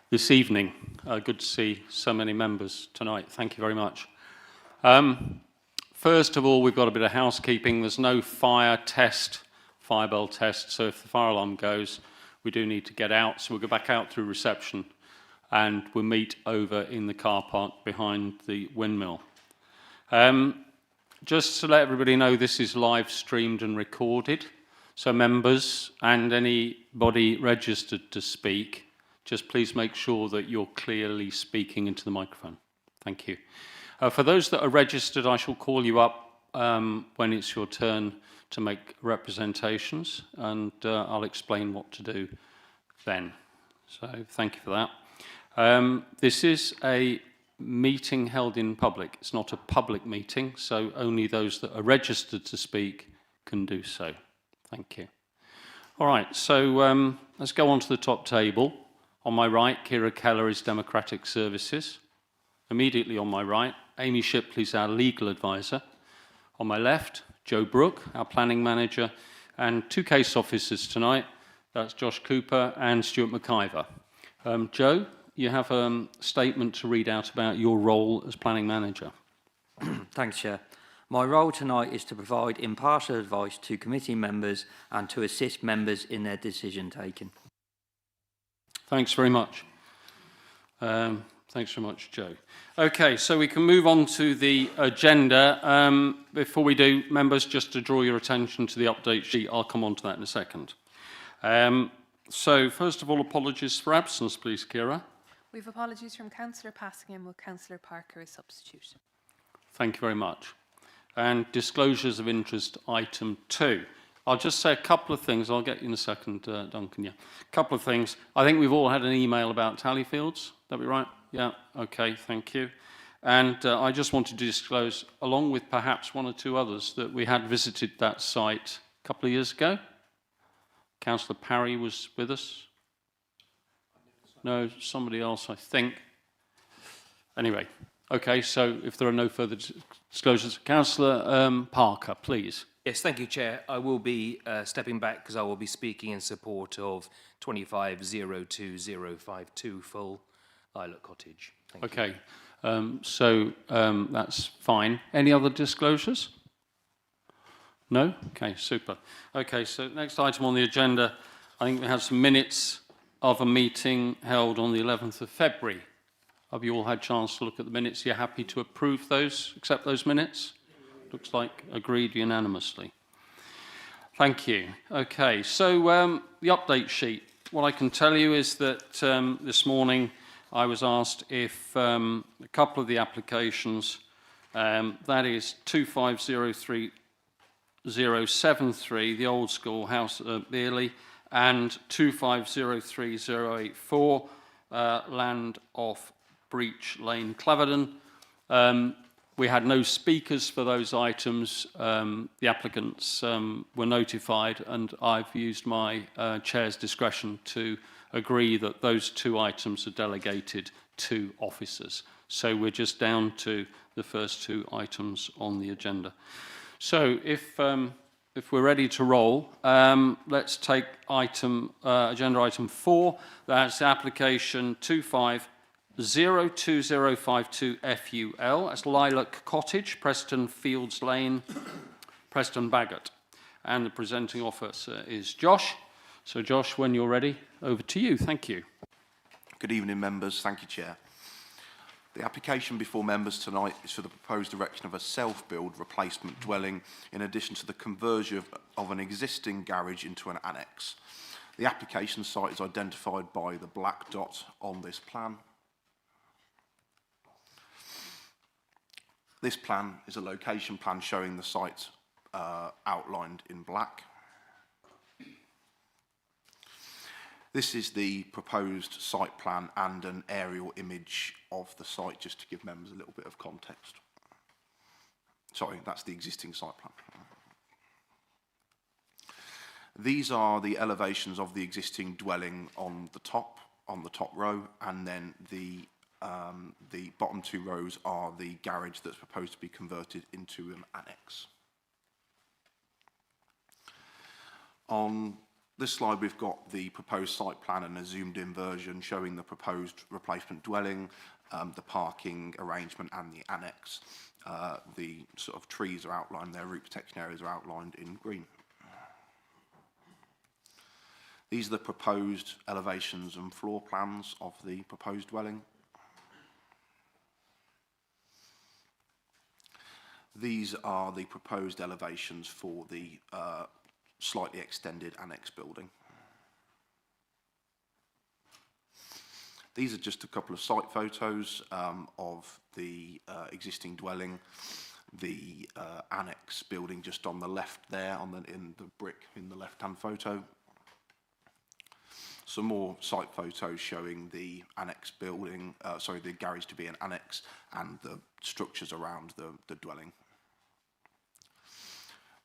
this evening. Good to see so many members tonight. Thank you very much. First of all, we've got a bit of housekeeping. There's no fire bell test, so if the fire alarm goes, we do need to get out. So we'll go back out through reception and we'll meet over in the car park behind the windmill. Just to let everybody know, this is live streamed and recorded. So members and anybody registered to speak, just please make sure that you're clearly speaking into the microphone. Thank you. For those that are registered, I shall call you up when it's your turn to make representations, and I'll explain what to do then. So thank you for that. This is a meeting held in public. It's not a public meeting, so only those that are registered to speak can do so. Thank you. All right, so let's go on to the top table. On my right, Kira Keller is Democratic Services. Immediately on my right, Amy Shipley's our legal advisor. On my left, Joe Brooke, our planning manager, and two case officers tonight. That's Josh Cooper and Stuart McIver. Joe, you have a statement to read out about your role as planning manager. Thanks, Chair. My role tonight is to provide impartial advice to committee members and to assist members in their decision taking. Thanks very much. Thanks very much, Joe. Okay, so we can move on to the agenda. Before we do, members, just to draw your attention to the update sheet, I'll come on to that in a second. So, first of all, apologies for absence, please, Kira. We've apologies from Councillor Passingham with Councillor Parker as substitute. Thank you very much. And disclosures of interest, item 2. I'll just say a couple of things. I'll get you in a second, Duncan. Yeah, a couple of things. I think we've all had an email about Tallyfields. That be right? Yeah. Okay. Thank you. And I just wanted to disclose, along with perhaps one or two others, that we had visited that site a couple of years ago. Councillor Parry was with us. No, somebody else, I think. Anyway. Okay. So if there are no further disclosures, Councillor Parker, please. Yes, thank you, Chair. I will be stepping back because I will be speaking in support of 2502052 Full Lilac Cottage. Thank you. So that's fine. Any other disclosures? No? Okay, super. Okay, so next item on the agenda, I think we have some minutes of a meeting held on the 11th of February. Have you all had a chance to look at the minutes? You're happy to approve those, accept those minutes? Looks like agreed unanimously. Thank you. Okay, so the update sheet. What I can tell you is that this morning I was asked if a couple of the applications, that is 2503073, the old school house at Beerley, and 2503084, land off Breach Lane, Cleverden. We had no speakers for those items. The applicants were notified, and I've used my chair's discretion to agree that those two items are delegated to officers. So we're just down to the first two items on the agenda. So if we're ready to roll, let's take agenda item 4. That's application 2502052 FUL. That's Lilac Cottage, Preston Fields Lane, Preston Bagot. And the presenting officer is Josh. So Josh, when you're ready, over to you. Thank you. Good evening, members. Thank you, Chair. The application before members tonight is for the proposed erection of a self-build replacement dwelling in addition to the conversion of an existing garage into an annex. The application site is identified by the black dot on this plan. This plan is a location plan showing the site outlined in black. This is the proposed site plan and an aerial image of the site, just to give members a little bit of context. Sorry, that's the existing site plan. These are the elevations of the existing dwelling on the top row, and then the bottom two rows are the garage that's proposed to be converted into an annex. On This slide, we've got the proposed site plan and a zoomed-in version showing the proposed replacement dwelling, the parking arrangement and the annex. The sort of trees are outlined there, root protection areas are outlined in green. These are the proposed elevations and floor plans of the proposed dwelling. These are the proposed elevations for the slightly extended annex building. These are just a couple of site photos of the existing dwelling, the annex building just on the left there, in the brick in the left-hand photo. Some more site photos showing the annex building, the garage to be an annex, and the structures around the dwelling.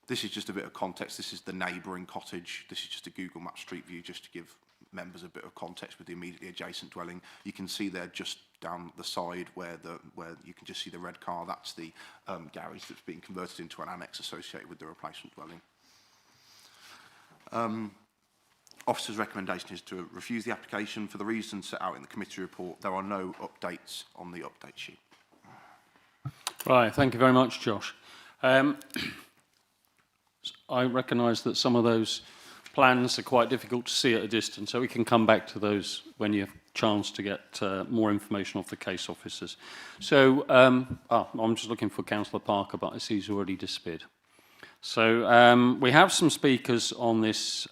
This is just a bit of context. This is the neighbouring cottage. This is just a Google Maps Street View just to give members a bit of context with the immediately adjacent dwelling. You can see there just down the side where you can just see the red car. That's the garage that's being converted into an annex associated with the replacement dwelling. Officer's recommendation is to refuse the application for the reasons set out in the committee report. There are no updates on the update sheet. Right, thank you very much, Josh. I recognise that some of those plans are quite difficult to see at a distance, so we can come back to those when you have a chance to get more information off the case officers. So, I'm just looking for Councillor Parker, but I see he's already disappeared. So, we have some speakers on this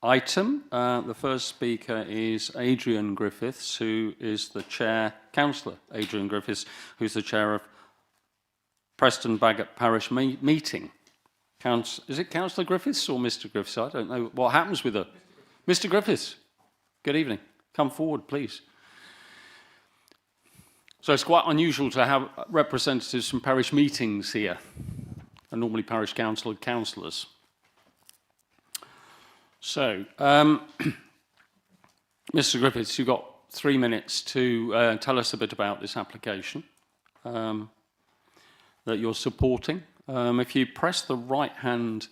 item. The first speaker is Adrian Griffiths, who is the chair, Councillor Adrian Griffiths, who's the chair of Preston Bagot Parish Meeting. Is it Councillor Griffiths or Mr. Griffiths? I don't know what happens with her. Mr. Griffiths, good evening. Come forward, please. So it's quite unusual to have representatives from parish meetings here, and normally parish council and councillors. So, Mr. Griffiths, you've got 3 minutes to tell us a bit about this application that you're supporting. If you press the right-hand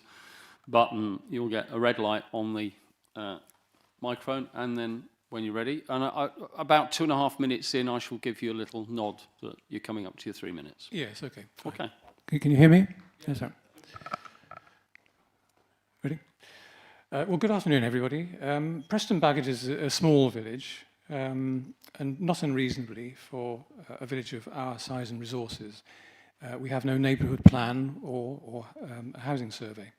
button, you'll get a red light on the microphone, and then when you're ready, and about 2.5 minutes in, I shall give you a little nod that you're coming up to your 3 minutes. Yes, okay. Fine. Okay. Can you hear me? Yes, sir. Ready? Well, good afternoon, everybody. Preston Bagot is a small village, and not unreasonably for a village of our size and resources. We have no neighbourhood plan or a housing survey.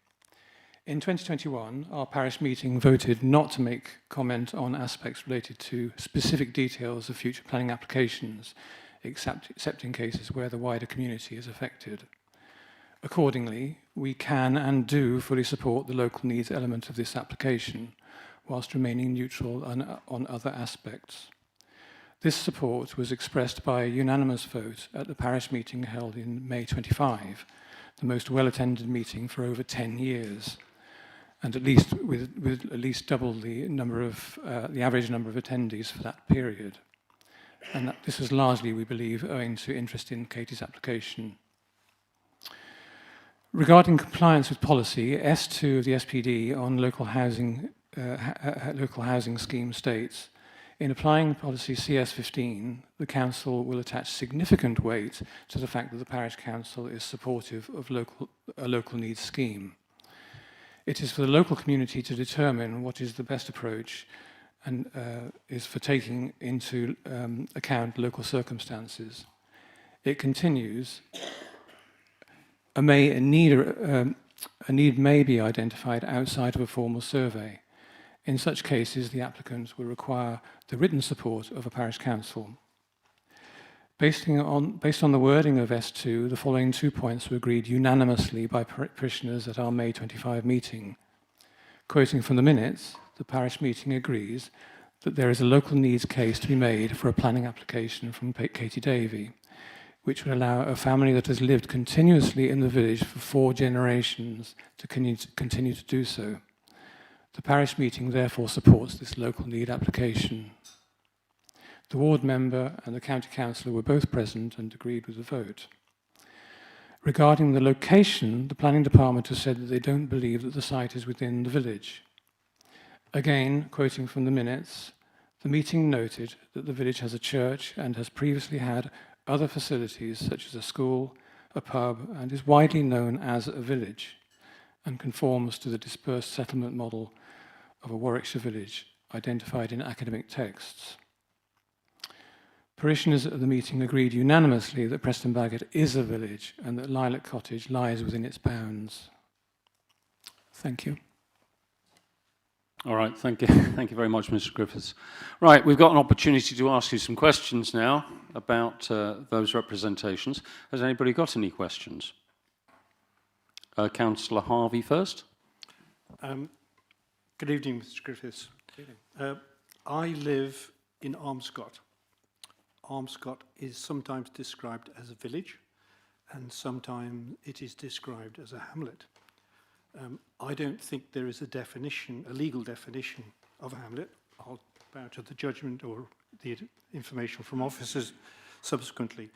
In 2021, our parish meeting voted not to make comment on aspects related to specific details of future planning applications, except in cases where the wider community is affected. Accordingly, we can and do fully support the local needs element of this application, whilst remaining neutral on other aspects. This support was expressed by a unanimous vote at the parish meeting held in May 25, the most well-attended meeting for over 10 years, and with at least double the number of the average number of attendees for that period. And this was largely, we believe, owing to interest in Katie's application. Regarding compliance with policy, S2 of the SPD on local housing scheme states, in applying policy CS15, the Council will attach significant weight to the fact that the Parish Council is supportive of a local needs scheme. It is for the local community to determine what is the best approach and is for taking into account local circumstances. It continues, a need may be identified outside of a formal survey. In such cases, the applicant will require the written support of a parish council. Based on the wording of S2, the following 2 points were agreed unanimously by parishioners at our May 25 meeting. Quoting from the minutes, the parish meeting agrees that there is a local needs case to be made for a planning application from Katie Davey, which would allow a family that has lived continuously in the village for 4 generations to continue to do so. The parish meeting therefore supports this local need application. The ward member and the county councillor were both present and agreed with the vote. Regarding the location, the planning department has said that they don't believe that the site is within the village. Again, quoting from the minutes, the meeting noted that the village has a church and has previously had other facilities such as a school, a pub, and is widely known as a village, and conforms to the dispersed settlement model of a Warwickshire village identified in academic texts. Parishioners at the meeting agreed unanimously that Preston Bagot is a village and that Lilac Cottage lies within its bounds. Thank you. All right, thank you. Thank you very much, Mr. Griffiths. Right, we've got an opportunity to ask you some questions now about those representations. Has anybody got any questions? Councillor Harvey first. Good evening, Mr. Griffiths. I live in Armscott. Armscott is sometimes described as a village, and sometimes it is described as a hamlet. I don't think there is a definition, a legal definition of a hamlet. I'll bow to the judgment or the information from officers subsequently.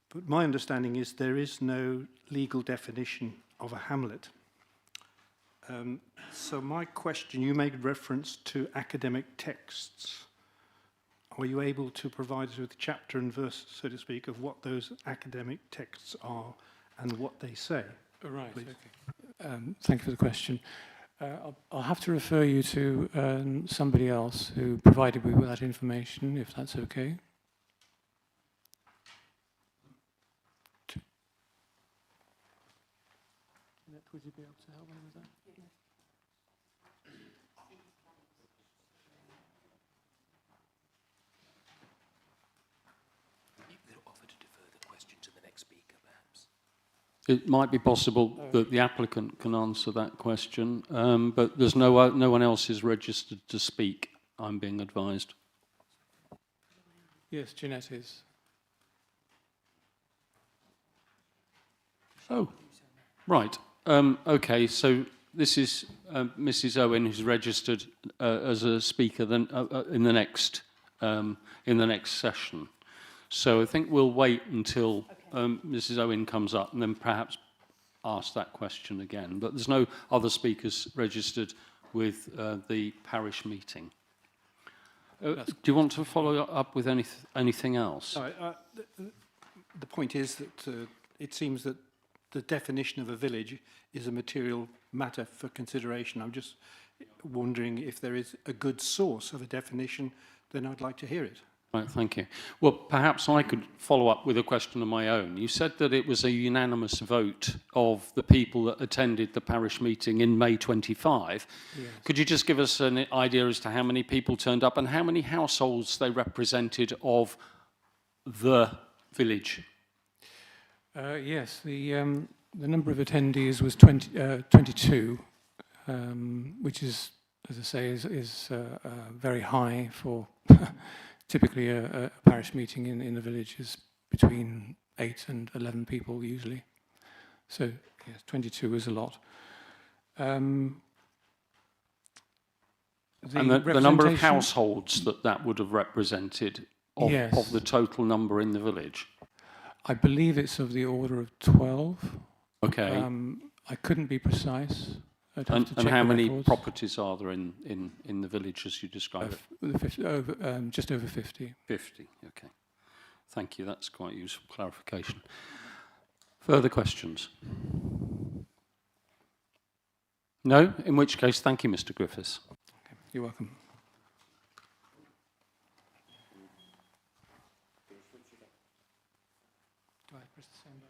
But my understanding is there is no legal definition of a hamlet. So my question, you made reference to academic texts. Are you able to provide us with chapter and verse, so to speak, of what those academic texts are and what they say? Right, Please. okay. Thank you for the question. I'll have to refer you to somebody else who provided me with that information, if that's okay. Would you be able to help me with that? You could offer to defer the question to the next speaker, perhaps. It might be possible that the applicant can answer that question, but there's no one else is registered to speak, I'm being advised. Yes, Jeanette is. Oh, right. Okay, so this is Mrs. Owen, who's registered as a speaker then in the next session. So I think we'll wait until Mrs. Owen comes up and then perhaps ask that question again. But there's no other speakers registered with the parish meeting. Do you want to follow up with anything else? No, the point is that it seems that the definition of a village is a material matter for consideration. I'm just wondering if there is a good source of a definition, then I'd like to hear it. Right, thank you. Well, perhaps I could follow up with a question of my own. You said that it was a unanimous vote of the people that attended the parish meeting in May 25. Yes. Could you just give us an idea as to how many people turned up and how many households they represented of the village? Yes, the number of attendees was 22, which is, as I say, is very high for typically a parish meeting in the village is between 8 and 11 people usually. So yes, 22 is a lot. And the number of households that would have represented of, yes, of the total number in the village? I believe it's of the order of 12. Okay. I couldn't be precise. I'd have to And check how the many records. properties are there in the village as you describe it? Just over 50. 50, okay. Thank you, that's quite useful clarification. Further questions? No? In which case, thank you, Mr. Griffiths. Okay, you're welcome. Do I press the same button?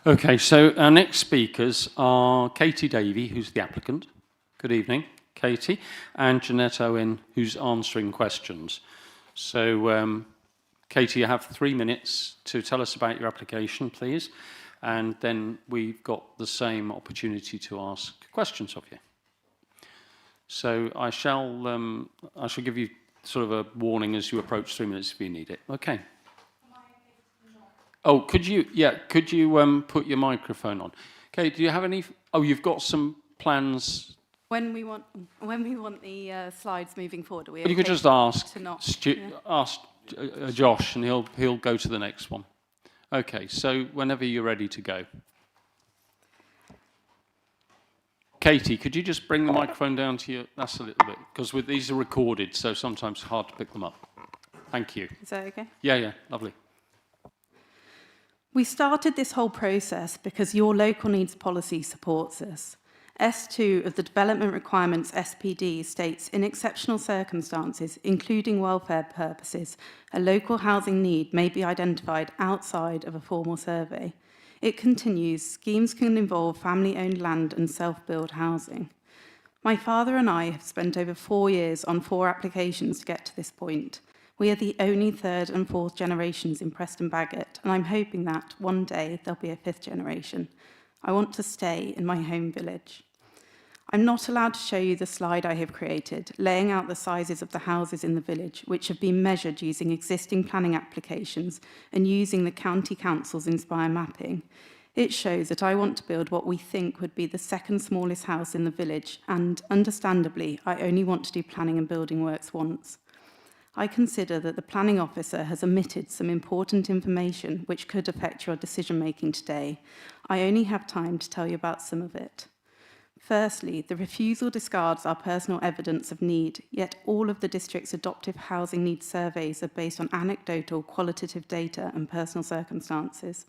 Okay, so our next speakers are Katie Davey, who's the applicant. Good evening, Katie, and Jeanette Owen, who's answering questions. So, Katie, you have 3 minutes to tell us about your application, please, and then we've got the same opportunity to ask questions of you. So I shall give you sort of a warning as you approach 3 minutes if you need it. Okay. Oh, could you put your microphone on? Okay, do you have any, you've got some plans. When we want the slides moving forward, are we But you could okay just ask, to not, ask Josh, and he'll go to the next one. Okay, so whenever you're ready to go. Katie, could you just bring the microphone down to you? That's a little bit, because these are recorded, so sometimes it's hard to pick them up. Thank you. Is that okay? Yeah, lovely. We started this whole process because your local needs policy supports us. S2 of the Development Requirements SPD states, in exceptional circumstances, including welfare purposes, a local housing need may be identified outside of a formal survey. It continues, schemes can involve family-owned land and self-build housing. My father and I have spent over 4 years on 4 applications to get to this point. We are the only 3rd and 4th generations in Preston Bagot, and I'm hoping that one day there'll be a 5th generation. I want to stay in my home village. I'm not allowed to show you the slide I have created, laying out the sizes of the houses in the village, which have been measured using existing planning applications and using the County Council's Inspire mapping. It shows that I want to build what we think would be the 2nd smallest house in the village, and understandably, I only want to do planning and building works once. I consider that the planning officer has omitted some important information which could affect your decision-making today. I only have time to tell you about some of it. Firstly, the refusal discards our personal evidence of need, yet all of the district's adoptive housing needs surveys are based on anecdotal, qualitative data and personal circumstances.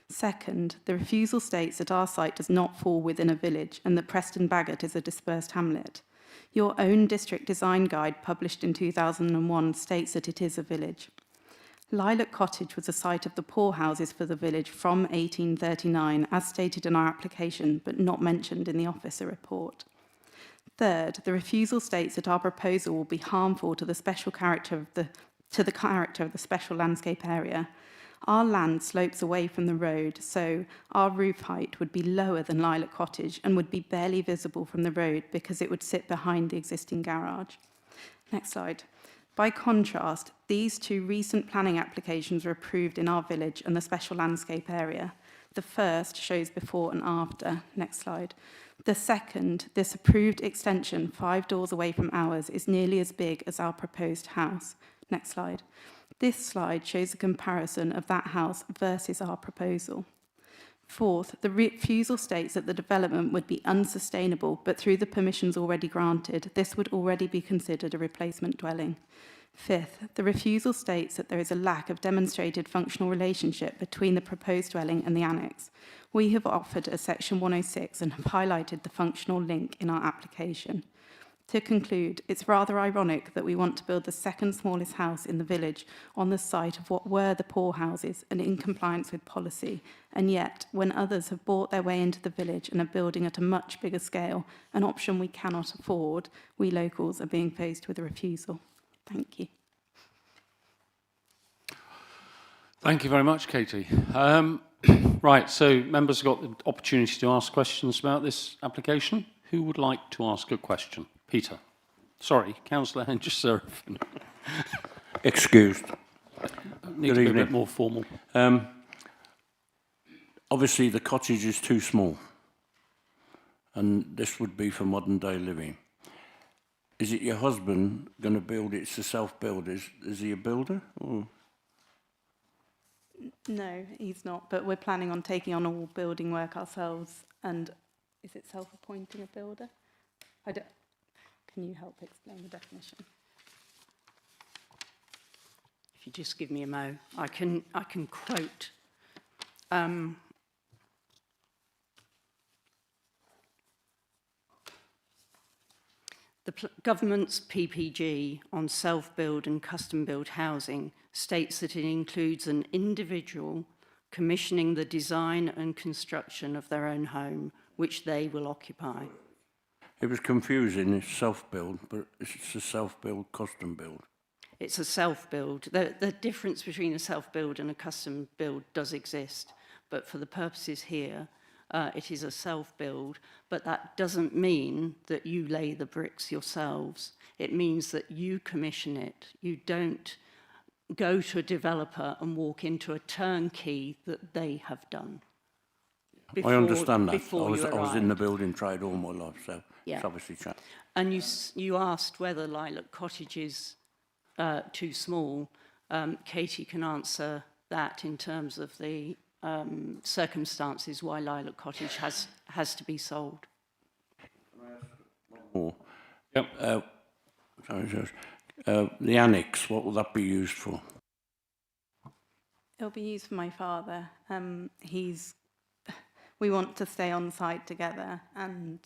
Second, the refusal states that our site does not fall within a village and that Preston Bagot is a dispersed hamlet. Your own district design guide, published in 2001, states that it is a village. Lilac Cottage was the site of the poorhouses for the village from 1839, as stated in our application, but not mentioned in the officer report. Third, the refusal states that our proposal will be harmful to the character of the special landscape area. Our land slopes away from the road, so our roof height would be lower than Lilac Cottage and would be barely visible from the road because it would sit behind the existing garage. Next slide. By contrast, these 2 recent planning applications were approved in our village and the special landscape area. The first shows before and after. Next slide. The second, this approved extension 5 doors away from ours, is nearly as big as our proposed house. Next slide. This slide shows a comparison of that house versus our proposal. Fourth, the refusal states that the development would be unsustainable, but through the permissions already granted, this would already be considered a replacement dwelling. Fifth, the refusal states that there is a lack of demonstrated functional relationship between the proposed dwelling and the annex. We have offered a section 106 and have highlighted the functional link in our application. To conclude, it's rather ironic that we want to build the 2nd smallest house in the village on the site of what were the poorhouses and in compliance with policy, and yet, when others have bought their way into the village and are building at a much bigger scale, an option we cannot afford, we locals are being faced with a refusal. Thank you. Thank you very much, Katie. Right, so members have got the opportunity to ask questions about this application. Who would like to ask a question? Peter. Sorry, Councillor Henderson. Excused. Need to be a bit more formal. Obviously, the cottage is too small, and this would be for modern day living. Is it your husband going to build it? It's a self-build. Is he a builder? Or? No, he's not, but we're planning on taking on all building work ourselves. And is it self-appointing a builder? Can you help explain the definition? If you just give me a mo, I can quote. The government's PPG on self-build and custom-built housing states that it includes an individual commissioning the design and construction of their own home, which they will occupy. It was confusing, it's self-build, but it's a self-build, custom build. It's a self-build. The difference between a self-build and a custom build does exist, but for the purposes here, it is a self-build, but that doesn't mean that you lay the bricks yourselves. It means that you commission it. You don't go to a developer and walk into a turnkey that they have done. I understand that. I was in the building trade all my life, so yeah. It's obviously changed. And you asked whether Lilac Cottage is too small. Katie can answer that in terms of the circumstances why Lilac Cottage has to be sold. More. Yep. Sorry, George. The annex, what will that be used for? It'll be used for my father. We want to stay on site together, and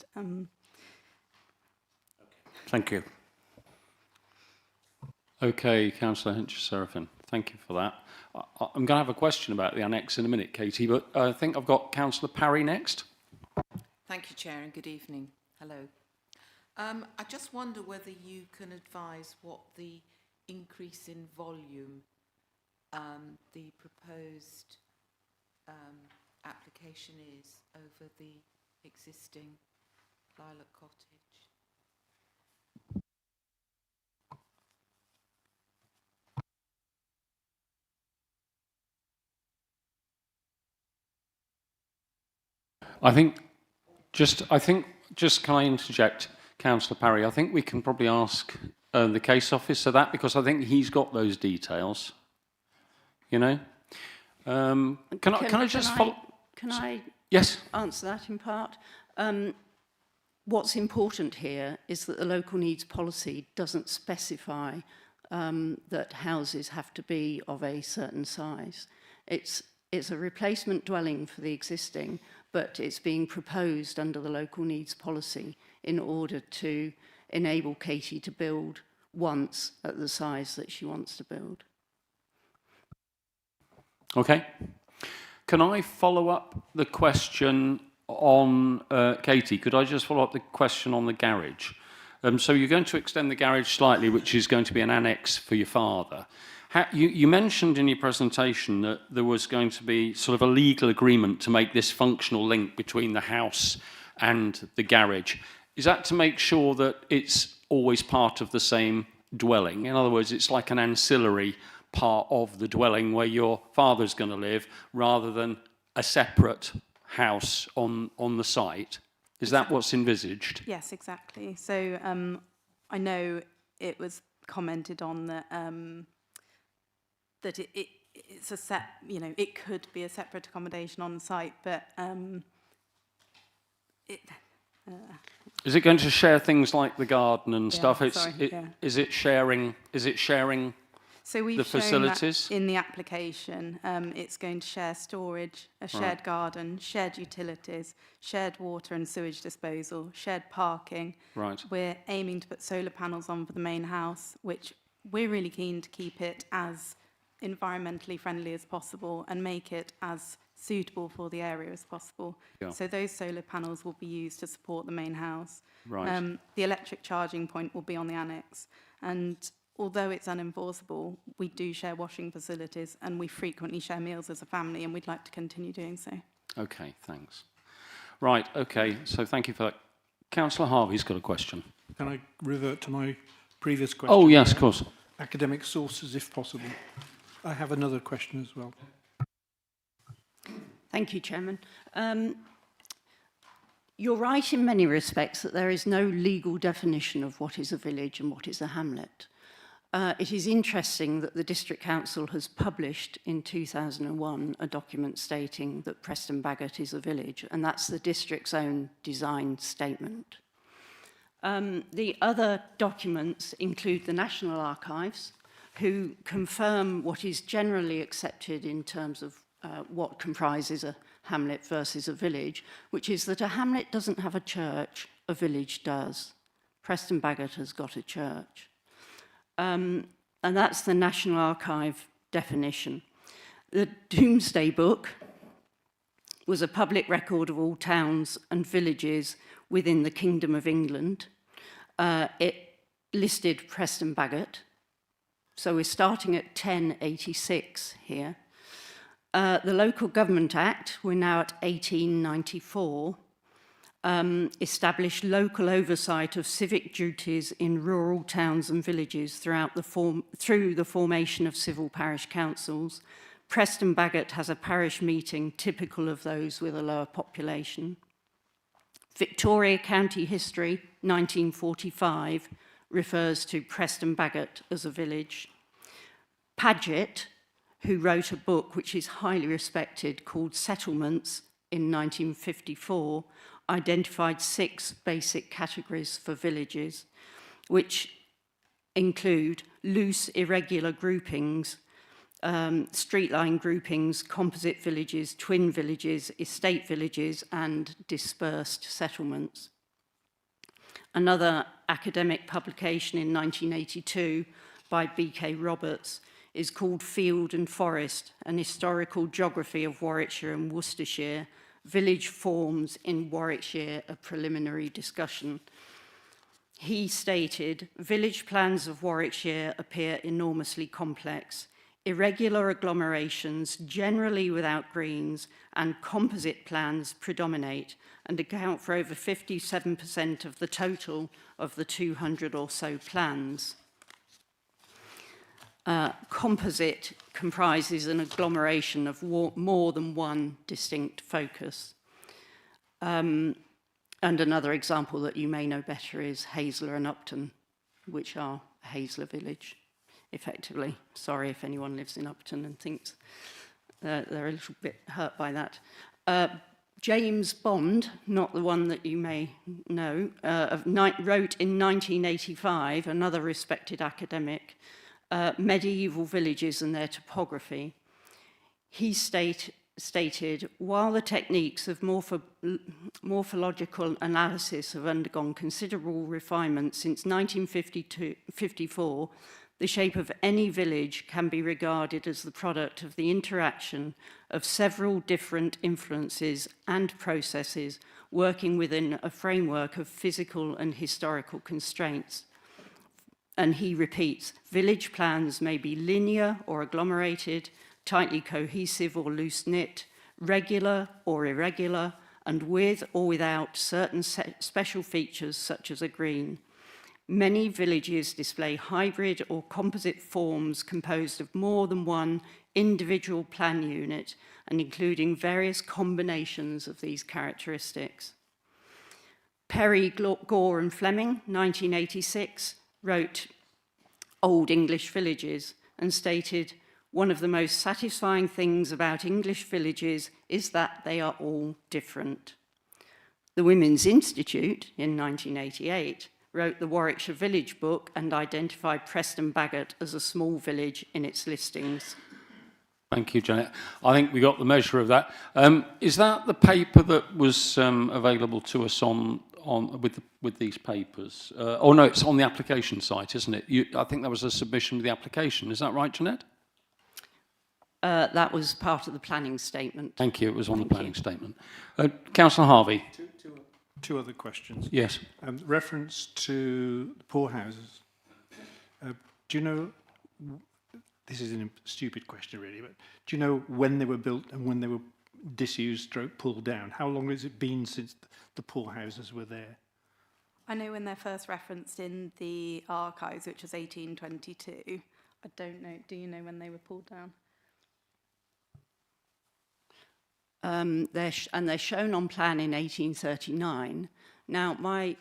Thank you. Okay, Councillor Hinch-Serafin, thank you for that. I'm going to have a question about the annex in a minute, Katie, but I think I've got Councillor Parry next. Thank you, Chair, and good evening. Hello. I just wonder whether you can advise what the increase in volume the proposed application is over the existing Lilac Cottage. I think, can I interject, Councillor Parry? I think we can probably ask the case officer that, because I think he's got those details. You know, can I just follow? Can I Yes. answer that in part? What's important here is that the local needs policy doesn't specify that houses have to be of a certain size. It's a replacement dwelling for the existing, but it's being proposed under the local needs policy in order to enable Katie to build once at the size that she wants to build. Okay. Can I follow up the question on, Katie, could I just follow up the question on the garage? So you're going to extend the garage slightly, which is going to be an annex for your father. You mentioned in your presentation that there was going to be sort of a legal agreement to make this functional link between the house and the garage. Is that to make sure that it's always part of the same dwelling? In other words, it's like an ancillary part of the dwelling where your father's going to live rather than a separate house on the site. Is that what's envisaged? yes, exactly. So I know it was commented on that that it's a set, you know, it could be a separate accommodation on site, but is it going to share things like the garden and stuff? Yeah. Is it sharing? So we've the shown facilities? that in the application. It's going to share storage, a shared garden, shared utilities, shared water and sewage disposal, shared parking. Right. We're aiming to put solar panels on for the main house, which we're really keen to keep it as environmentally friendly as possible and make it as suitable for the area as possible. Yeah. So those solar panels will be used to support the main house. Right. The electric charging point will be on the annex. And although it's unenforceable, we do share washing facilities and we frequently share meals as a family, and we'd like to continue doing so. Okay, thanks. Right, okay, so thank you for that. Councillor Harvey's got a question. Can I revert to my previous question? Oh, yes, of course. Academic sources, if possible. I have another question as well. Thank you, Chairman. You're right in many respects that there is no legal definition of what is a village and what is a hamlet. It is interesting that the District Council has published in 2001 a document stating that Preston Bagot is a village, and that's the district's own design statement. The other documents include the National Archives, who confirm what is generally accepted in terms of what comprises a hamlet versus a village, which is that a hamlet doesn't have a church, a village does. Preston Bagot has got a church. And that's the National Archive definition. The Domesday Book was a public record of all towns and villages within the Kingdom of England. It listed Preston Bagot. So we're starting at 1086 here. The Local Government Act, we're now at 1894, established local oversight of civic duties in rural towns and villages through the formation of civil parish councils. Preston Bagot has a parish meeting typical of those with a lower population. Victoria County History, 1945, refers to Preston Bagot as a village. Paget, who wrote a book which is highly respected called Settlements in 1954, identified 6 basic categories for villages, which include loose, irregular groupings, street line groupings, composite villages, twin villages, estate villages, and dispersed settlements. Another academic publication in 1982 by B.K. Roberts is called Field and Forest, an historical geography of Warwickshire and Worcestershire, village forms in Warwickshire, a preliminary discussion. He stated, village plans of Warwickshire appear enormously complex. Irregular agglomerations, generally without greens, and composite plans predominate and account for over 57% of the total of the 200 or so plans. Composite comprises an agglomeration of more than one distinct focus. And another example that you may know better is Hasler and Upton, which are a Hasler village, effectively. Sorry if anyone lives in Upton and thinks they're a little bit hurt by that. James Bond, not the one that you may know, wrote in 1985, another respected academic, Medieval Villages and Their Topography. He stated, while the techniques of morphological analysis have undergone considerable refinement since 1954, the shape of any village can be regarded as the product of the interaction of several different influences and processes working within a framework of physical and historical constraints. And he repeats, village plans may be linear or agglomerated, tightly cohesive or loose-knit, regular or irregular, and with or without certain special features such as a green. Many villages display hybrid or composite forms composed of more than one individual plan unit and including various combinations of these characteristics. Perry, Gore and Fleming, 1986, wrote Old English Villages and stated, one of the most satisfying things about English villages is that they are all different. The Women's Institute, in 1988, wrote the Warwickshire Village book and identified Preston Bagot as a small village in its listings. Thank you, Janet. I think we got the measure of that. Is that the paper that was available to us with these papers? Oh no, it's on the application site, isn't it? I think that was a submission of the application. Is that right, Jeanette? That was part of the planning statement. Thank you. It was on the planning statement. Councillor Harvey. Two other questions. Yes. Reference to the poorhouses. Do you know, this is a stupid question really, but do you know when they were built and when they were disused stroke pulled down? How long has it been since the poorhouses were there? I know when they're first referenced in the archives, which was 1822. I don't know. Do you know when they were pulled down? They're shown on plan in 1839. Now, my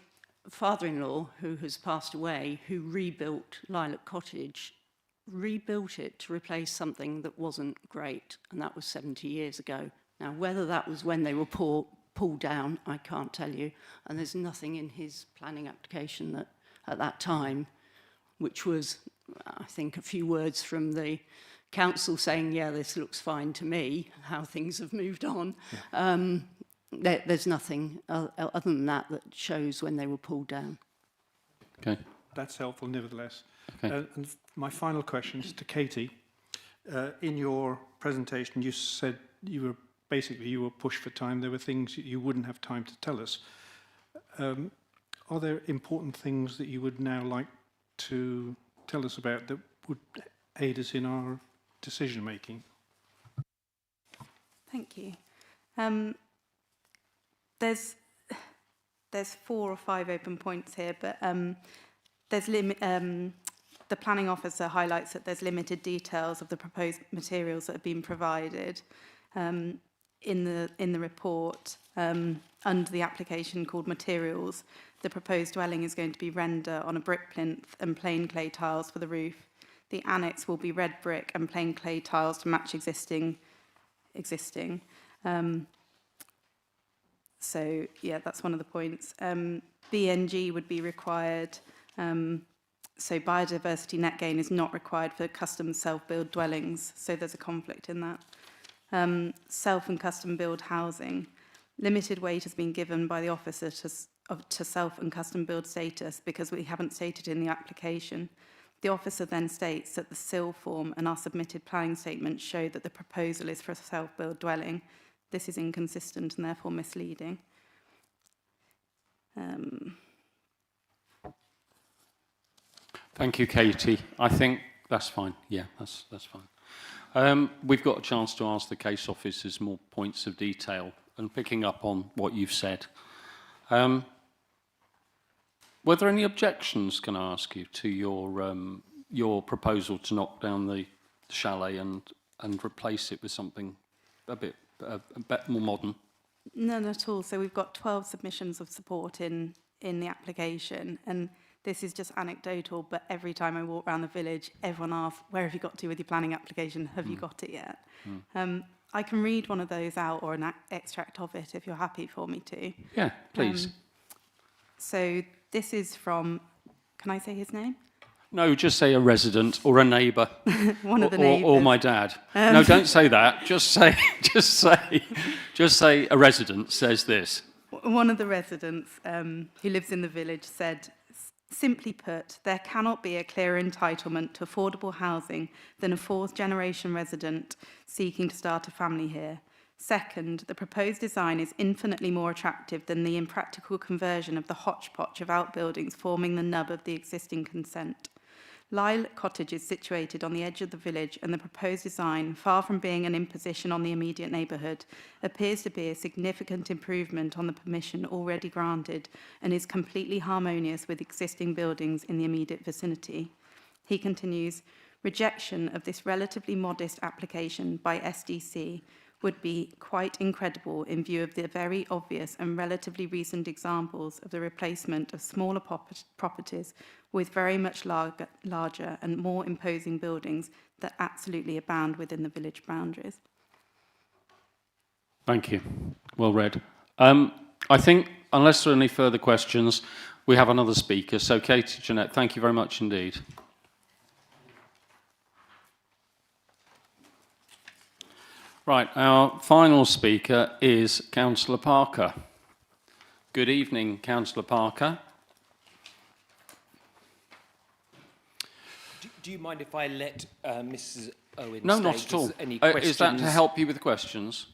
father-in-law, who has passed away, who rebuilt Lilac Cottage, rebuilt it to replace something that wasn't great, and that was 70 years ago. Now, whether that was when they were pulled down, I can't tell you, and there's nothing in his planning application that at that time, which was, I think, a few words from the council saying, yeah, this looks fine to me, how things have moved on. Yeah. There's nothing other than that shows when they were pulled down. Okay. That's helpful, nevertheless. Okay. And my final question is to Katie. In your presentation, you said you were pushed for time. There were things you wouldn't have time to tell us. Are there important things that you would now like to tell us about that would aid us in our decision making? Thank you. There's 4 or 5 open points here, but the planning officer highlights that there's limited details of the proposed materials that have been provided in the report. Under the application called materials, the proposed dwelling is going to be render on a brick plinth and plain clay tiles for the roof. The annex will be red brick and plain clay tiles to match existing. So yeah, that's one of the points. BNG would be required. So biodiversity net gain is not required for custom self-build dwellings. So there's a conflict in that. Self and custom build housing. Limited weight has been given by the officer to self and custom build status because we haven't stated in the application. The officer then states that the SIL form and our submitted planning statement show that the proposal is for a self-build dwelling. This is inconsistent and therefore misleading. Thank you, Katie. I think that's fine. Yeah, that's fine. We've got a chance to ask the case officers more points of detail and picking up on what you've said. Were there any objections, can I ask you, to your proposal to knock down the chalet and replace it with something a bit more modern? None at all. So we've got 12 submissions of support in the application, and this is just anecdotal, but every time I walk around the village, everyone asks, where have you got to with your planning application? Have you got it yet? I can read one of those out or an extract of it if you're happy for me to. Yeah, please. So this is from, can I say his name? No, just say a resident or a neighbour. One of the neighbours. Or my dad. No, don't say that. Just say a resident says this. One of the residents who lives in the village said, simply put, there cannot be a clearer entitlement to affordable housing than a fourth-generation resident seeking to start a family here. Second, the proposed design is infinitely more attractive than the impractical conversion of the hodgepodge of outbuildings forming the nub of the existing consent. Lilac Cottage is situated on the edge of the village, and the proposed design, far from being an imposition on the immediate neighbourhood, appears to be a significant improvement on the permission already granted and is completely harmonious with existing buildings in the immediate vicinity. He continues, rejection of this relatively modest application by SDC would be quite incredible in view of the very obvious and relatively recent examples of the replacement of smaller properties with very much larger and more imposing buildings that absolutely abound within the village boundaries. Thank you. Well read. I think, unless there are any further questions, we have another speaker. So, Katie, Jeanette, thank you very much indeed. Right, our final speaker is Councillor Parker. Good evening, Councillor Parker. Do you mind if I let Mrs. Owen No, stay? not at all. Any questions? Is that to help you with questions?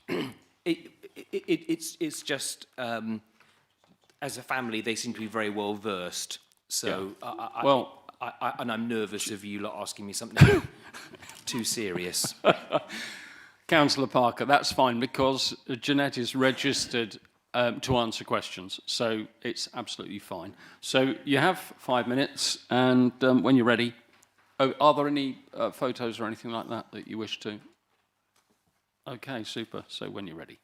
It's just, as a family, they seem to be very well versed. So, yeah. And I'm nervous of you lot asking me something too serious. Councillor Parker, that's fine because Jeanette is registered to answer questions, so it's absolutely fine. So you have 5 minutes, and when you're ready, are there any photos or anything like that that you wish to? Okay, super. So when you're ready.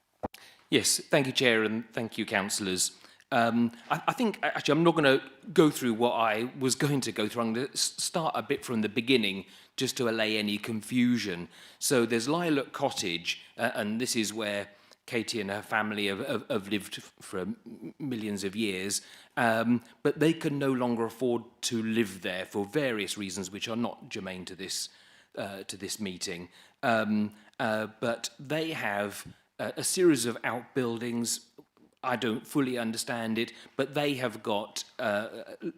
Yes, thank you, Chair, and thank you, councillors. I think, actually, I'm not going to go through what I was going to go through. I'm going to start a bit from the beginning, just to allay any confusion. So there's Lilac Cottage, and this is where Katie and her family have lived for millions of years, but they can no longer afford to live there for various reasons which are not germane to this meeting. But they have a series of outbuildings. I don't fully understand it, but they have got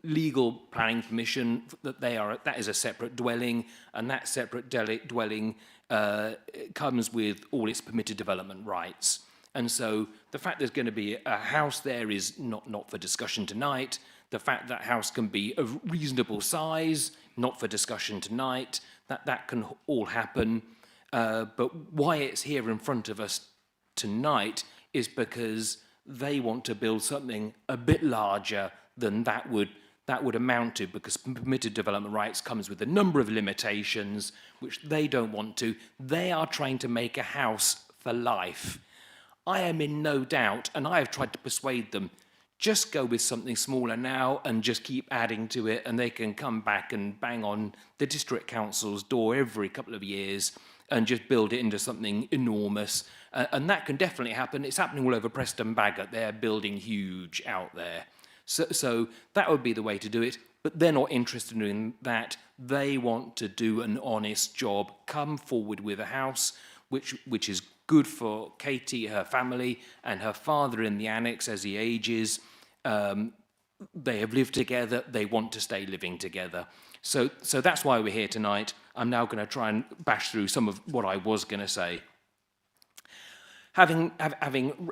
legal planning permission that is a separate dwelling, and that separate dwelling comes with all its permitted development rights. And so the fact there's going to be a house there is not for discussion tonight. The fact that house can be of reasonable size, not for discussion tonight. That can all happen. But why it's here in front of us tonight is because they want to build something a bit larger than that would amount to, because permitted development rights comes with a number of limitations which they don't want to. They are trying to make a house for life. I am in no doubt, and I have tried to persuade them, just go with something smaller now and just keep adding to it, and they can come back and bang on the district council's door every couple of years and just build it into something enormous. And that can definitely happen. It's happening all over Preston Bagot. They're building huge out there. So that would be the way to do it. But they're not interested in that. They want to do an honest job, come forward with a house which is good for Katie, her family, and her father in the annex as he ages. They have lived together. They want to stay living together. So that's why we're here tonight. I'm now going to try and bash through some of what I was going to say. Having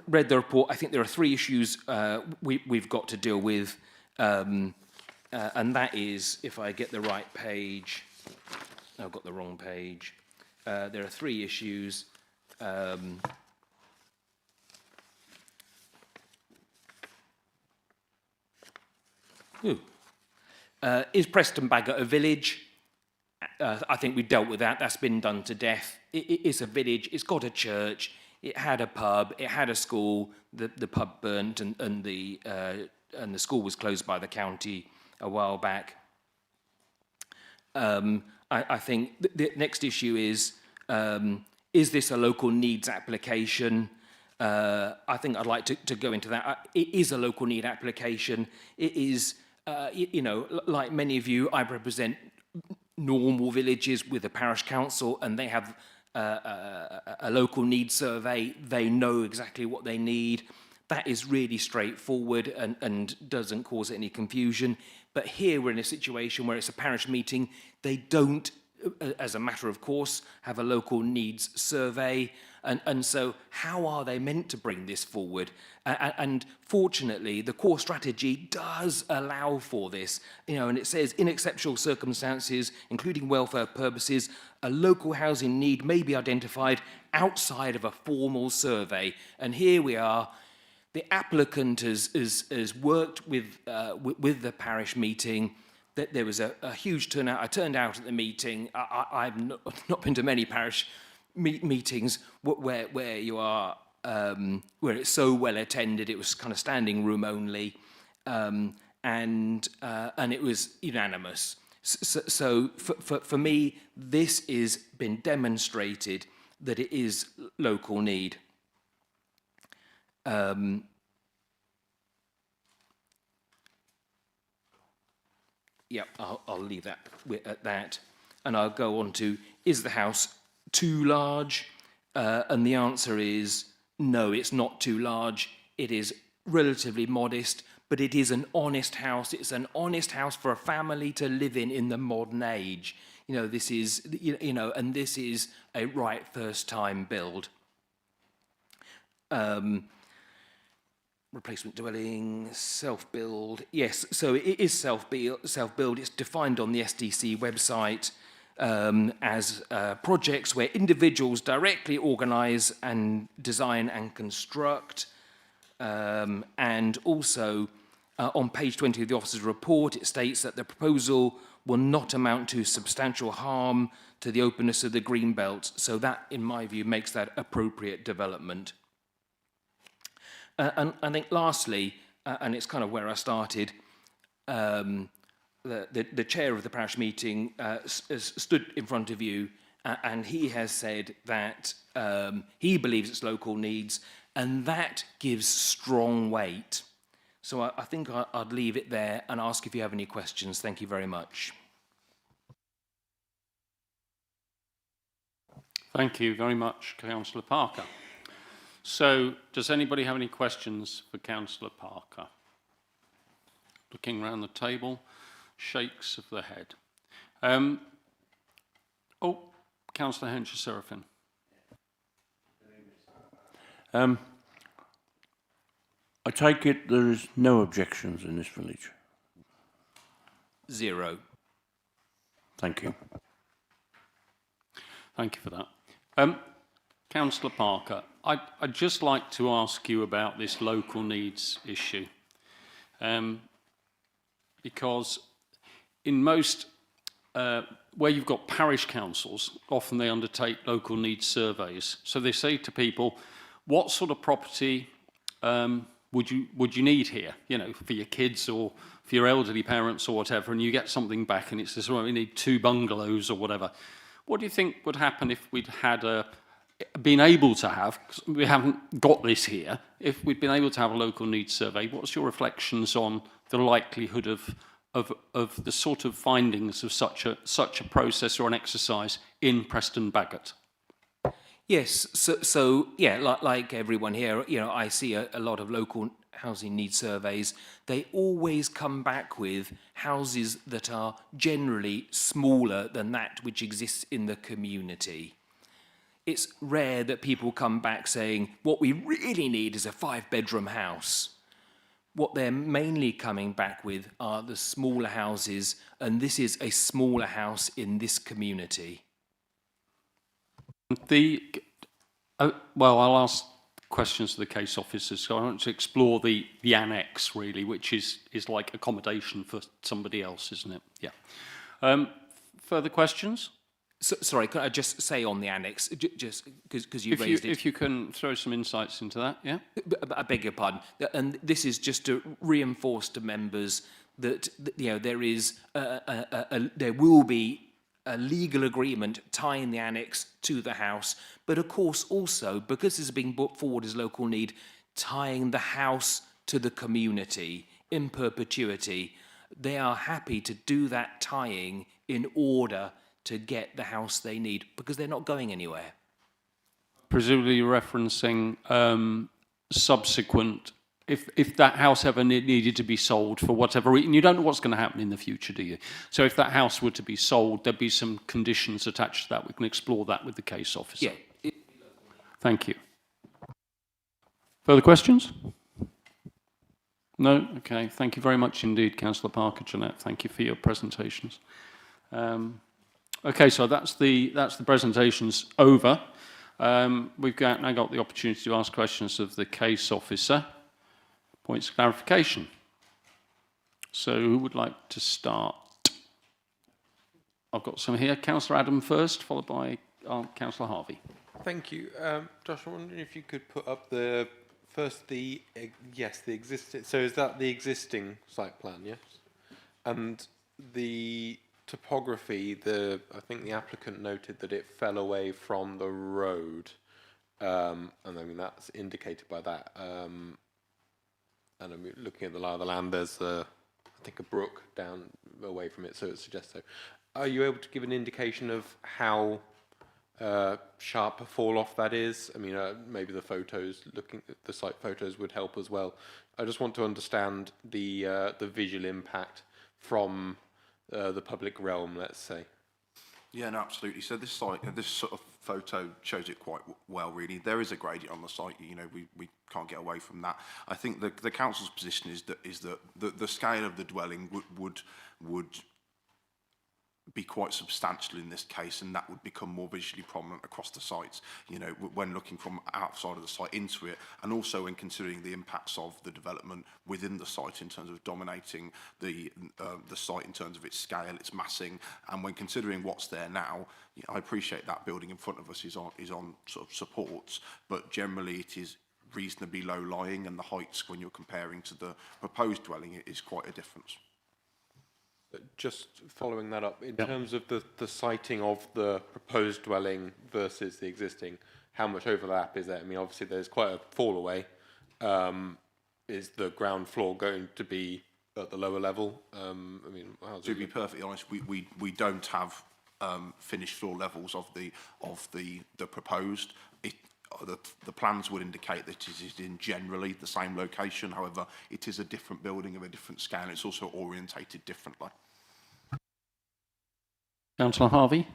read the report, I think there are three issues we've got to deal with. And that is, if I get the right page, I've got the wrong page. There are three issues. Is Preston Bagot a village? I think we dealt with that. That's been done to death. It's a village. It's got a church. It had a pub. It had a school. The pub burnt, and the school was closed by the county a while back. I think the next issue is this a local needs application? I think I'd like to go into that. It is a local need application. It is, like many of you, I represent normal villages with a parish council, and they have a local needs survey. They know exactly what they need. That is really straightforward and doesn't cause any confusion. But here we're in a situation where it's a parish meeting. They don't, as a matter of course, have a local needs survey. And so how are they meant to bring this forward? And fortunately, the core strategy does allow for this. And it says, in exceptional circumstances, including welfare purposes, a local housing need may be identified outside of a formal survey. And here we are. The applicant has worked with the parish meeting. That there was a huge turnout. I turned out at the meeting. I've not been to many parish meetings where you are where it's so well attended. It was kind of standing room only, and it was unanimous. So for me, this has been demonstrated that it is local need. Yep, I'll leave that at that. And I'll go on to, is the house too large? And the answer is no, it's not too large. It is relatively modest, but it is an honest house. It's an honest house for a family to live in the modern age. This is, and this is a right first time build. Replacement dwelling, self-build. Yes, so it is self-build. It's defined on the SDC website as projects where individuals directly organise and design and construct. And also, on page 20 of the officer's report, it states that the proposal will not amount to substantial harm to the openness of the green belt. So that, in my view, makes that appropriate development. And I think lastly, and it's kind of where I started, the chair of the parish meeting has stood in front of you and he has said that he believes it's local needs, and that gives strong weight. So I think I'd leave it there and ask if you have any questions. Thank you very much. Thank you very much, Councillor Parker. So, does anybody have any questions for Councillor Parker? Looking around the table, shakes of the head. Councillor Henshaw-Serafin. I take it there is no objections in this village? Zero. Thank you. Thank you for that. Councillor Parker, I'd just like to ask you about this local needs issue. Because in most, where you've got parish councils, often they undertake local needs surveys. So they say to people, what sort of property would you need here, you know, for your kids or for your elderly parents or whatever, and you get something back and it says, well, we need 2 bungalows or whatever. What do you think would happen if we'd had been able to have, 'cause we haven't got this here, if we'd been able to have a local needs survey? What's your reflections on the likelihood of the sort of findings of such a process or an exercise in Preston Bagot? Yes, so yeah, like everyone here, you know, I see a lot of local housing needs surveys. They always come back with houses that are generally smaller than that which exists in the community. It's rare that people come back saying, what we really need is a 5-bedroom house. What they're mainly coming back with are the smaller houses, and this is a smaller house in this community. Well, I'll ask questions to the case officers. So I want to explore the annex, really, which is like accommodation for somebody else, isn't it? Yeah. Further questions? Sorry, could I just say on the annex, just because you raised it? If you can throw some insights into that, yeah? I beg your pardon. And this is just to reinforce to members that, you know, there will be a legal agreement tying the annex to the house, but of course also, because this is being brought forward as local need, tying the house to the community in perpetuity. They are happy to do that tying in order to get the house they need, because they're not going anywhere. Presumably you're referencing subsequent, if that house ever needed to be sold for whatever reason, you don't know what's going to happen in the future, do you? So if that house were to be sold, there'd be some conditions attached to that. We can explore that with the case officer. Yeah. Thank you. Further questions? No? Okay. Thank you very much indeed, Councillor Parker, Jeanette. Thank you for your presentations. Okay, so that's the presentations over. We've now got the opportunity to ask questions of the case officer. Points of clarification. So who would like to start? I've got some here. Councillor Adam first, followed by Councillor Harvey. Thank you. Josh, I'm wondering if you could put up the existing, so is that the existing site plan, yes? And the topography, I think the applicant noted that it fell away from the road, and I mean that's indicated by that. And I'm looking at the lie of the land. There's I think a brook down away from it, so it suggests so. Are you able to give an indication of how sharp a fall off that is? I mean, maybe the photos, looking at the site photos, would help as well. I just want to understand the visual impact from the public realm, let's say. Yeah, no, absolutely. So this site, this sort of photo shows it quite well, really. There is a gradient on the site. You know, we can't get away from that. I think the council's position is that the scale of the dwelling would be quite substantial in this case, and that would become more visually prominent across the sites, you know, when looking from outside of the site into it, and also when considering the impacts of the development within the site in terms of dominating the site in terms of its scale, its massing, and when considering what's there now. You know, I appreciate that building in front of us is on sort of supports, but generally it is reasonably low lying, and the heights when you're comparing to the proposed dwelling, it is quite a difference. Just following that up, in terms of the siting of the proposed dwelling versus the existing, how much overlap is there? I mean, obviously there's quite a fall away. Is the ground floor going to be at the lower level? I mean, to be perfectly honest, we don't have finished floor levels of the proposed. The plans would indicate that it is in generally the same location. However, it is a different building of a different scale. It's also orientated differently. Councillor Harvey.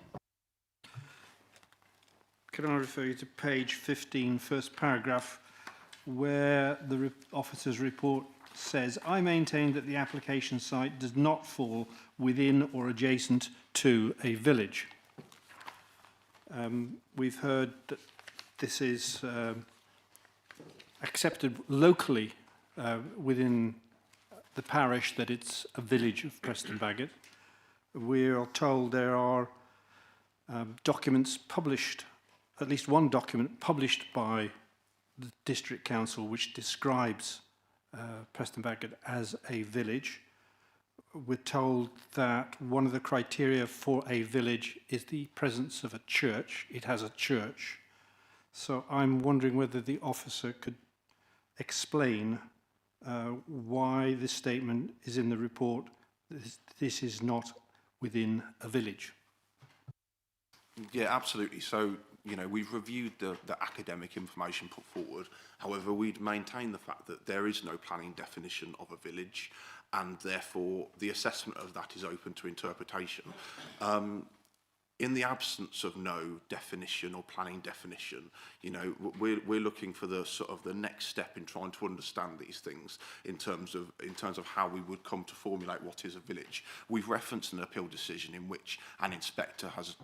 Can I refer you to page 15, first paragraph, where the officer's report says, I maintain that the application site does not fall within or adjacent to a village. We've heard that this is accepted locally within the parish, that it's a village of Preston Bagot. We are told there are documents published, at least one document published by the District Council, which describes Preston Bagot as a village. We're told that one of the criteria for a village is the presence of a church. It has a church. So I'm wondering whether the officer could explain why this statement is in the report. This is not within a village. Yeah, absolutely. So, you know, we've reviewed the academic information put forward. However, we'd maintain the fact that there is no planning definition of a village, and therefore the assessment of that is open to interpretation. In the absence of no definition or planning definition, you know, we're looking for the sort of the next step in trying to understand these things in terms of how we would come to formulate what is a village. We've referenced an appeal decision in which an inspector has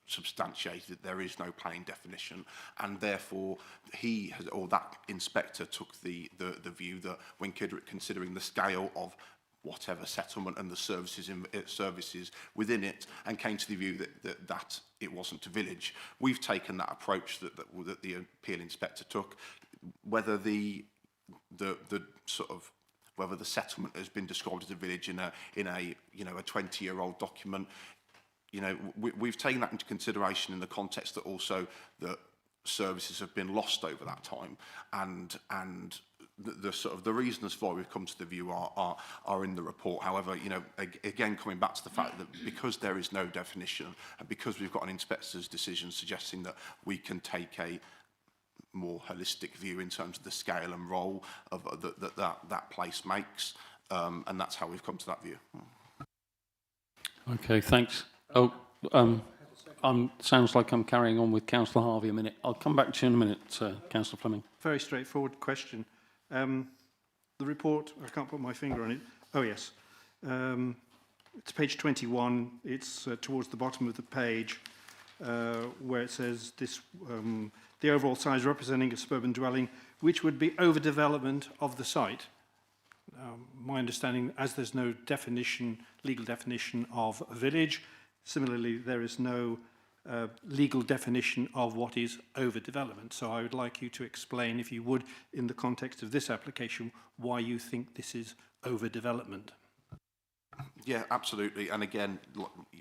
substantiated that there is no planning definition, and therefore he has, or that inspector took the view that when considering the scale of whatever settlement and the services within it, and came to the view that it wasn't a village. We've taken that approach that the appeal inspector took. Whether the sort of whether the settlement has been described as a village in a you know a 20-year-old document, you know, we've taken that into consideration in the context that also that services have been lost over that time, and the sort of the reasons why we've come to the view are in the report. However, you know, again, coming back to the fact that because there is no definition, and because we've got an inspector's decision suggesting that we can take a more holistic view in terms of the scale and role of that place makes, and that's how we've come to that view. Okay, thanks. Oh, sounds like I'm carrying on with Councillor Harvey a minute. I'll come back to you in a minute, Councillor Fleming. Very straightforward question. The report, I can't put my finger on it. Oh, yes. It's page 21. It's towards the bottom of the page where it says this, the overall size representing a suburban dwelling, which would be overdevelopment of the site. My understanding, as there's no definition, legal definition of a village, similarly, there is no legal definition of what is overdevelopment. So I would like you to explain, if you would, in the context of this application, why you think this is overdevelopment. Yeah, absolutely. And again,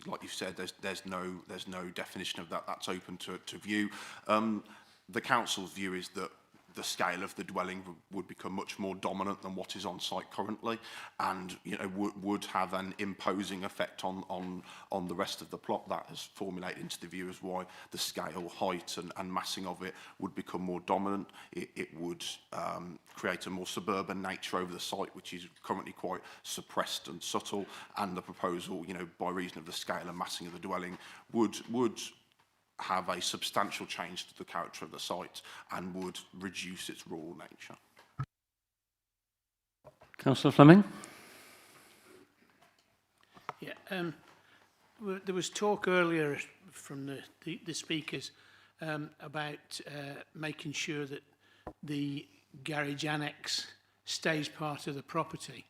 like you said, there's no definition of that. That's open to view. The council's view is that the scale of the dwelling would become much more dominant than what is on site currently, and you know would have an imposing effect on the rest of the plot. That has formulated into the view as why the scale, height and massing of it would become more dominant. It would create a more suburban nature over the site, which is currently quite suppressed and subtle, and the proposal, you know, by reason of the scale and massing of the dwelling would have a substantial change to the character of the site and would reduce its rural nature. Councillor Fleming? Yeah, there was talk earlier from the speakers about making sure that the garage annex stays part of the property.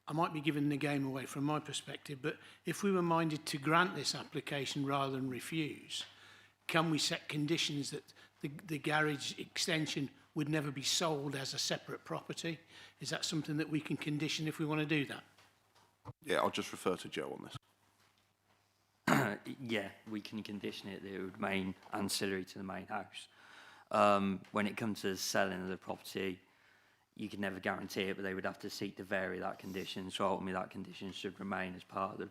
I might be giving the game away from my perspective, but if we were minded to grant this application rather than refuse, can we set conditions that the garage extension would never be sold as a separate property? Is that something that we can condition if we want to do that? Yeah, I'll just refer to Joe on this. Yeah, we can condition it that it would remain ancillary to the main house. When it comes to the selling of the property, you can never guarantee it, but they would have to seek to vary that condition. So ultimately that condition should remain as part of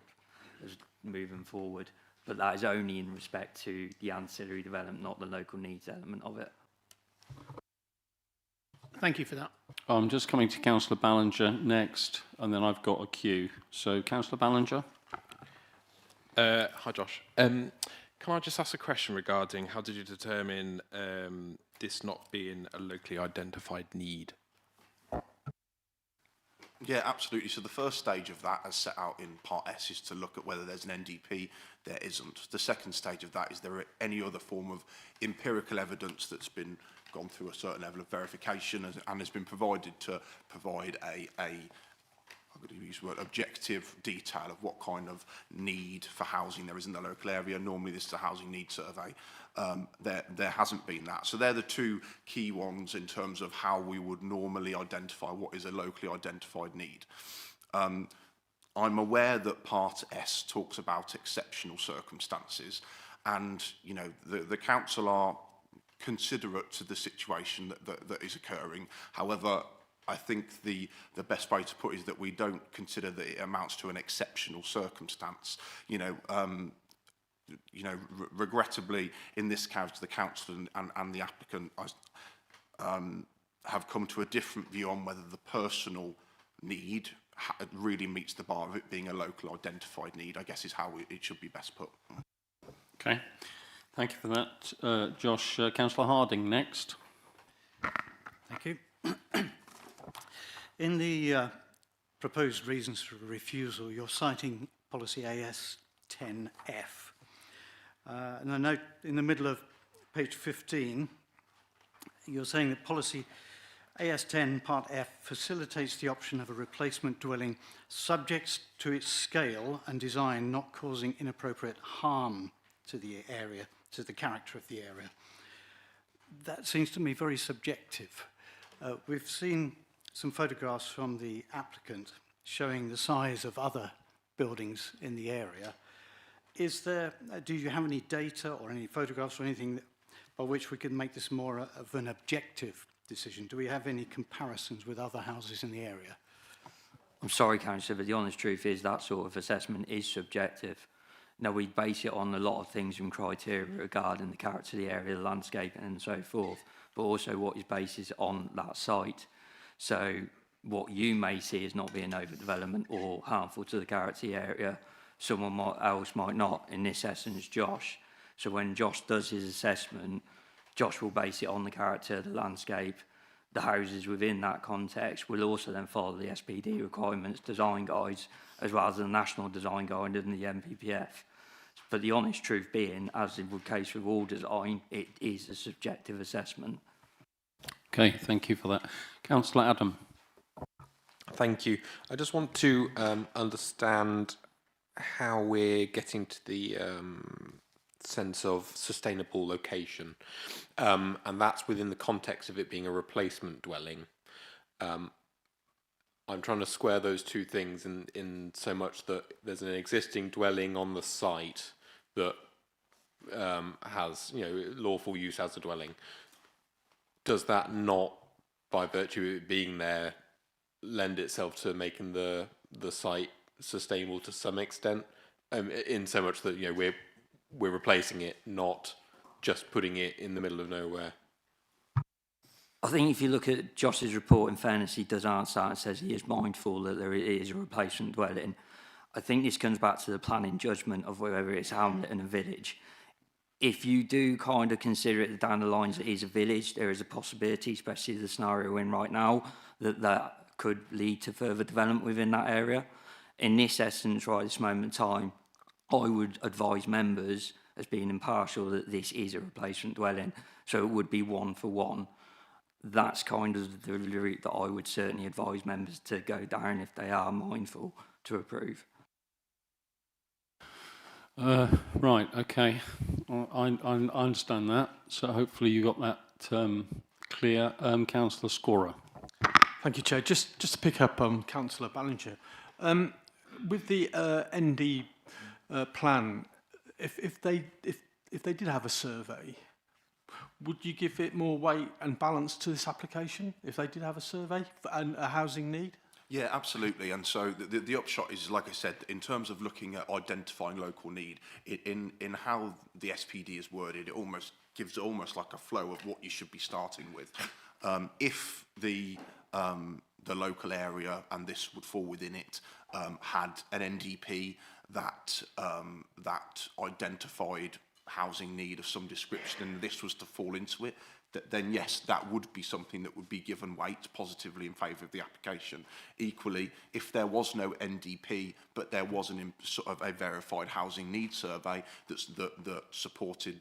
as moving forward. But that is only in respect to the ancillary development, not the local needs element of it. Thank you for that. I'm just coming to Councillor Ballinger next, and then I've got a queue. So, Councillor Ballinger. Hi, Josh. Can I just ask a question regarding how did you determine this not being a locally identified need? Yeah, absolutely. So the first stage of that, as set out in Part S, is to look at whether there's an NDP. There isn't. The second stage of that is there any other form of empirical evidence that's been gone through a certain level of verification and has been provided to provide a I'm going to use the word objective detail of what kind of need for housing there is in the local area. Normally this is a housing needs survey. There hasn't been that. So they're the two key ones in terms of how we would normally identify what is a locally identified need. I'm aware that Part S talks about exceptional circumstances, and you know the council are considerate to the situation that is occurring. However, I think the best way to put it is that we don't consider that it amounts to an exceptional circumstance. Regrettably, in this case, the council and the applicant have come to a different view on whether the personal need really meets the bar of it being a local identified need, I guess is how it should be best put. Okay, thank you for that, Josh. Councillor Harding next. Thank you. In the proposed reasons for refusal, you're citing policy AS 10F. And I note in the middle of page 15, you're saying that policy AS10 Part F facilitates the option of a replacement dwelling subject to its scale and design not causing inappropriate harm to the area, to the character of the area. That seems to me very subjective. We've seen some photographs from the applicant showing the size of other buildings in the area. Do you have any data or any photographs or anything by which we can make this more of an objective decision? Do we have any comparisons with other houses in the area? I'm sorry, Councillor, but the honest truth is that sort of assessment is subjective. Now, we base it on a lot of things and criteria regarding the character of the area, the landscape and so forth, but also what is based on that site. So what you may see as not being overdevelopment or harmful to the character of the area, someone else might not, in this essence, Josh. So when Josh does his assessment, Josh will base it on the character of the landscape. The houses within that context will also then follow the SPD requirements, design guides, as well as the national design guide and the MPPF. But the honest truth being, as in the case with all design, it is a subjective assessment. Okay, thank you for that. Councillor Adam. Thank you. I just want to understand how we're getting to the sense of sustainable location, and that's within the context of it being a replacement dwelling. I'm trying to square those two things in so much that there's an existing dwelling on the site that has, lawful use as a dwelling. Does that not, by virtue of it being there, lend itself to making the site sustainable to some extent? In so much that we're replacing it, not just putting it in the middle of nowhere. I think if you look at Josh's report, in fairness, he does answer that and says he is mindful that there is a replacement dwelling. I think this comes back to the planning judgment of whether it's a hamlet and a village. If you do kind of consider it down the lines that it is a village, there is a possibility, especially the scenario we're in right now, that could lead to further development within that area. In this essence, right at this moment in time, I would advise members, as being impartial, that this is a replacement dwelling, so it would be 1 for 1. That's kind of the route that I would certainly advise members to go down if they are mindful to approve. Right, okay. I understand that, so hopefully you got that clear. Councillor Scorer. Thank you, Chair. Just to pick up on Councillor Ballinger, with the ND plan, if they did have a survey, would you give it more weight and balance to this application if they did have a survey and a housing need? Yeah, absolutely. And so the upshot is, like I said, in terms of looking at identifying local need, in how the SPD is worded, it almost gives almost like a flow of what you should be starting with. If the local area, and this would fall within it, had an NDP that identified housing need of some description, and this was to fall into it, then yes, that would be something that would be given weight positively in favour of the application. Equally, if there was no NDP, but there was sort of a verified housing needs survey that supported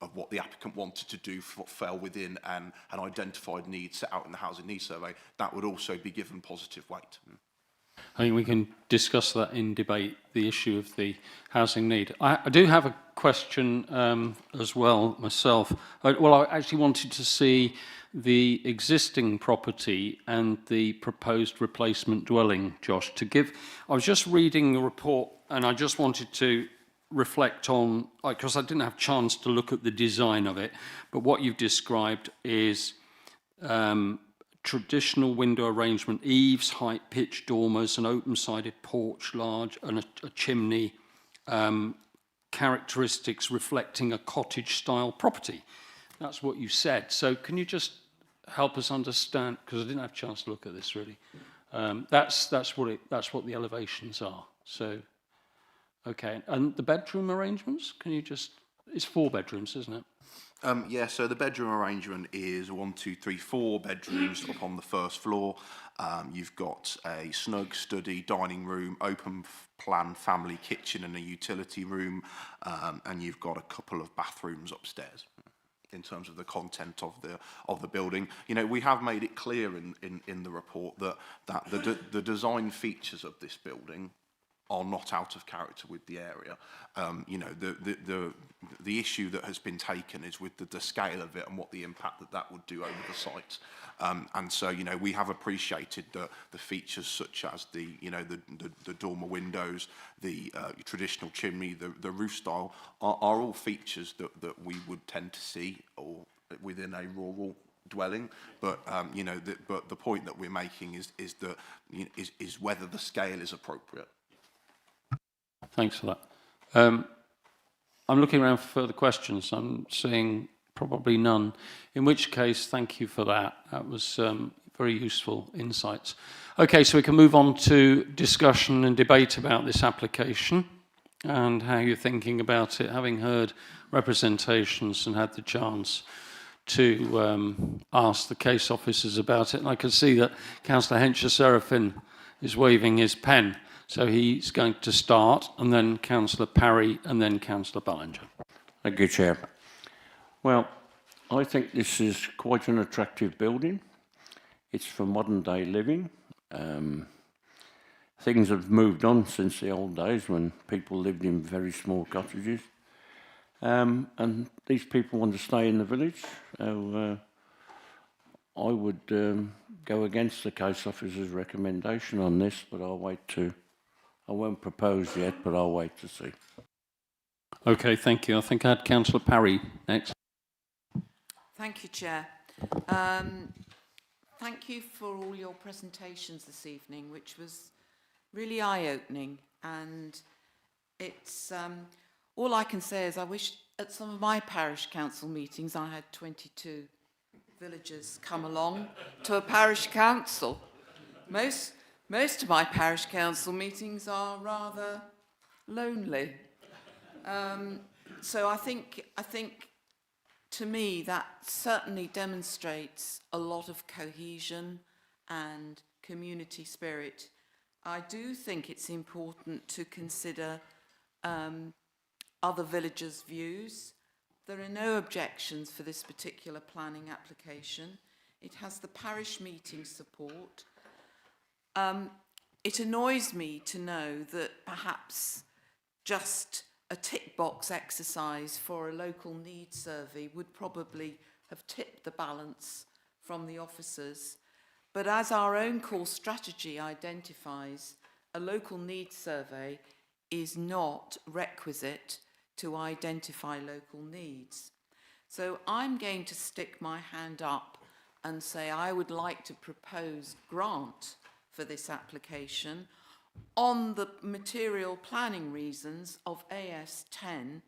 of what the applicant wanted to do fell within an identified need set out in the housing needs survey, that would also be given positive weight. I think we can discuss that in debate, the issue of the housing need. I do have a question as well myself. Well, I actually wanted to see the existing property and the proposed replacement dwelling, Josh, to give... I was just reading the report and I just wanted to reflect on, because I didn't have a chance to look at the design of it, but what you've described is traditional window arrangement, eaves, height, pitch, dormers, an open-sided porch, large, and a chimney, characteristics reflecting a cottage-style property. That's what you said. So can you just help us understand, because I didn't have a chance to look at this really. That's what the elevations are. So, okay. And the bedroom arrangements, can you just, it's 4 bedrooms, isn't it? Yeah, so the bedroom arrangement is 1, 2, 3, 4 bedrooms up on the first floor. You've got a snug study, dining room, open plan family kitchen and a utility room, and you've got a couple of bathrooms upstairs. In terms of the content of the building, you know, we have made it clear in the report that the design features of this building are not out of character with the area. You know, the issue that has been taken is with the scale of it and what the impact that would do over the site. And so, you know, we have appreciated the features such as the dormer windows, the traditional chimney, the roof style are all features that we would tend to see or within a rural dwelling, but you know, but the point that we're making is that is whether the scale is appropriate. Thanks for that. I'm looking around for further questions. I'm seeing probably none, in which case, thank you for that. That was very useful insights. Okay, so we can move on to discussion and debate about this application and how you're thinking about it, having heard representations and had the chance to ask the case officers about it. And I can see that Councillor Hencher-Serafin is waving his pen. So he's going to start, and then Councillor Parry, and then Councillor Ballinger. Thank you, Chair. Well, I think this is quite an attractive building. It's for modern day living. Things have moved on since the old days when people lived in very small cottages. And these people want to stay in the village. So I would go against the case officer's recommendation on this, but I won't propose yet, but I'll wait to see. Okay, thank you. I think I had Councillor Parry next. Thank you, Chair. Thank you for all your presentations this evening, which was really eye-opening. And it's all I can say is I wish at some of my parish council meetings I had 22 villagers come along to a parish council. Most of my parish council meetings are rather lonely. So I think to me that certainly demonstrates a lot of cohesion and community spirit. I do think it's important to consider other villagers' views. There are no objections for this particular planning application. It has the parish meeting support. It annoys me to know that perhaps just a tick box exercise for a local needs survey would probably have tipped the balance from the officers. But as our own core strategy identifies, a local needs survey is not requisite to identify local needs. So I'm going to stick my hand up and say I would like to propose grant for this application on the material planning reasons of AS 10,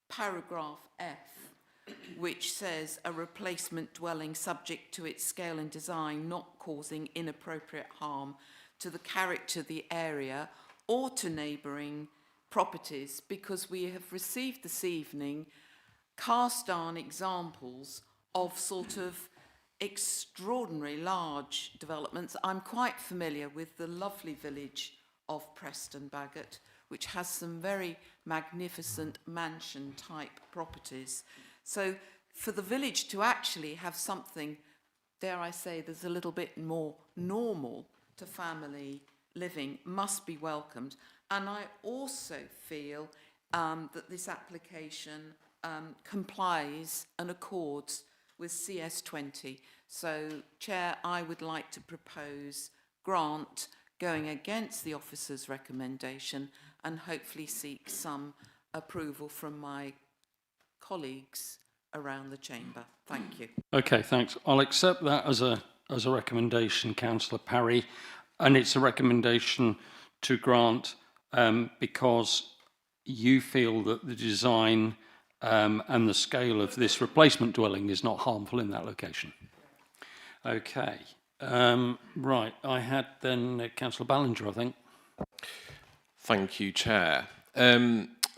paragraph F, which says a replacement dwelling subject to its scale and design not causing inappropriate harm to the character of the area or to neighbouring properties, because we have received this evening cast-iron examples of sort of extraordinary large developments. I'm quite familiar with the lovely village of Preston Bagot, which has some very magnificent mansion type properties. So for the village to actually have something, dare I say, there's a little bit more normal to family living must be welcomed. And I also feel that this application complies and accords with CS20. So, Chair, I would like to propose grant going against the officer's recommendation and hopefully seek some approval from my colleagues around the chamber. Thank you. Okay, thanks. I'll accept that as a recommendation, Councillor Parry, and it's a recommendation to grant because you feel that the design and the scale of this replacement dwelling is not harmful in that location. Okay. Right, I had then Councillor Ballinger, I think. Thank you, Chair.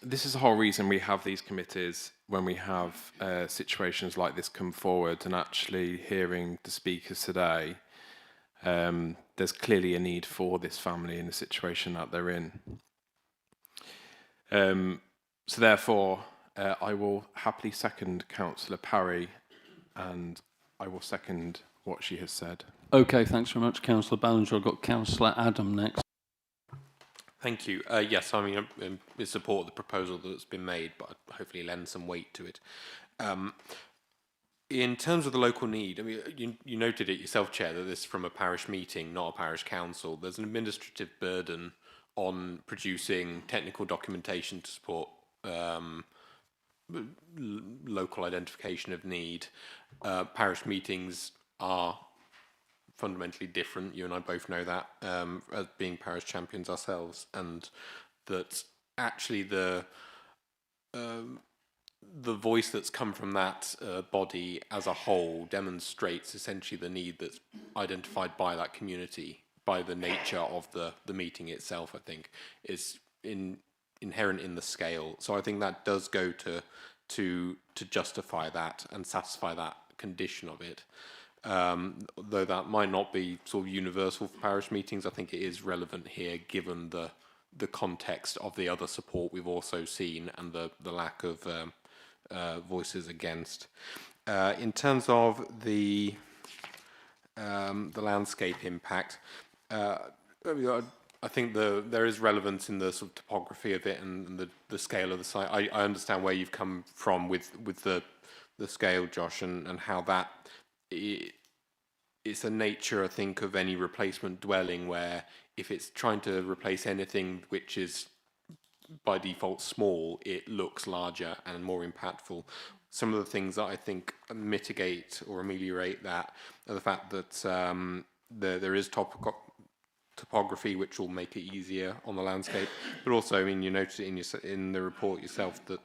This is the whole reason we have these committees, when we have situations like this come forward, and actually hearing the speakers today, there's clearly a need for this family in the situation that they're in. So therefore, I will happily second Councillor Parry, and I will second what she has said. Okay, thanks very much, Councillor Ballinger. I've got Councillor Adam next. Thank you. Yes, I mean, I'm in support of the proposal that's been made, but I'd hopefully lend some weight to it. In terms of the local need, I mean, you noted it yourself, Chair, that this is from a parish meeting, not a parish council. There's an administrative burden on producing technical documentation to support local identification of need. Parish meetings are fundamentally different. You and I both know that, as being parish champions ourselves, and that actually the voice that's come from that body as a whole demonstrates essentially the need that's identified by that community, by the nature of the meeting itself. I think is inherent in the scale. So I think that does go to justify that and satisfy that condition of it. Though that might not be sort of universal for parish meetings, I think it is relevant here given the context of the other support we've also seen and the lack of voices against. In terms of the landscape impact, I think there is relevance in the sort of topography of it and the scale of the site. I understand where you've come from with the scale, Josh, and how that it's a nature, I think, of any replacement dwelling where if it's trying to replace anything which is by default small, it looks larger and more impactful. Some of the things that I think mitigate or ameliorate that are the fact that there is topography which will make it easier on the landscape, but also, I mean, you noted it in the report yourself that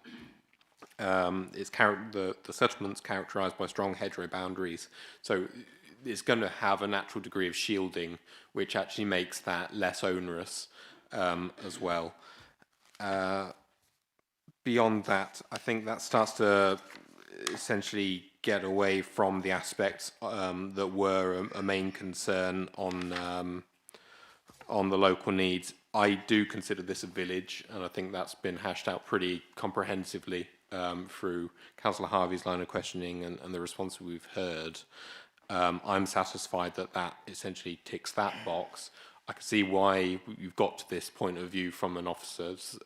the settlement's characterised by strong hedgerow boundaries, so it's going to have a natural degree of shielding, which actually makes that less onerous as well. Beyond that, I think that starts to essentially get away from the aspects that were a main concern on the local needs. I do consider this a village, and I think that's been hashed out pretty comprehensively through Councillor Harvey's line of questioning and the response we've heard. I'm satisfied that essentially ticks that box. I can see why you've got to this point of view from an officer's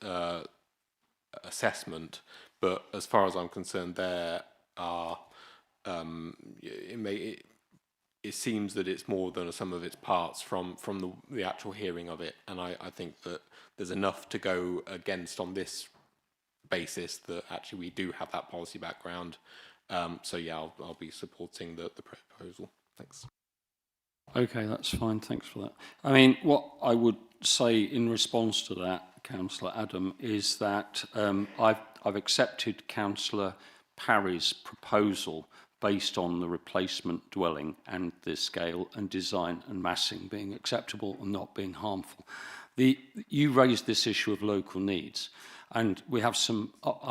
assessment, but as far as I'm concerned, there are it seems that it's more than a sum of its parts from the actual hearing of it, and I think that there's enough to go against on this basis that actually we do have that policy background. So yeah, I'll be supporting the proposal. Thanks. Okay, that's fine. Thanks for that. I mean, what I would say in response to that, Councillor Adam, is that I've accepted Councillor Parry's proposal based on the replacement dwelling and the scale and design and massing being acceptable and not being harmful. You raised this issue of local needs, and I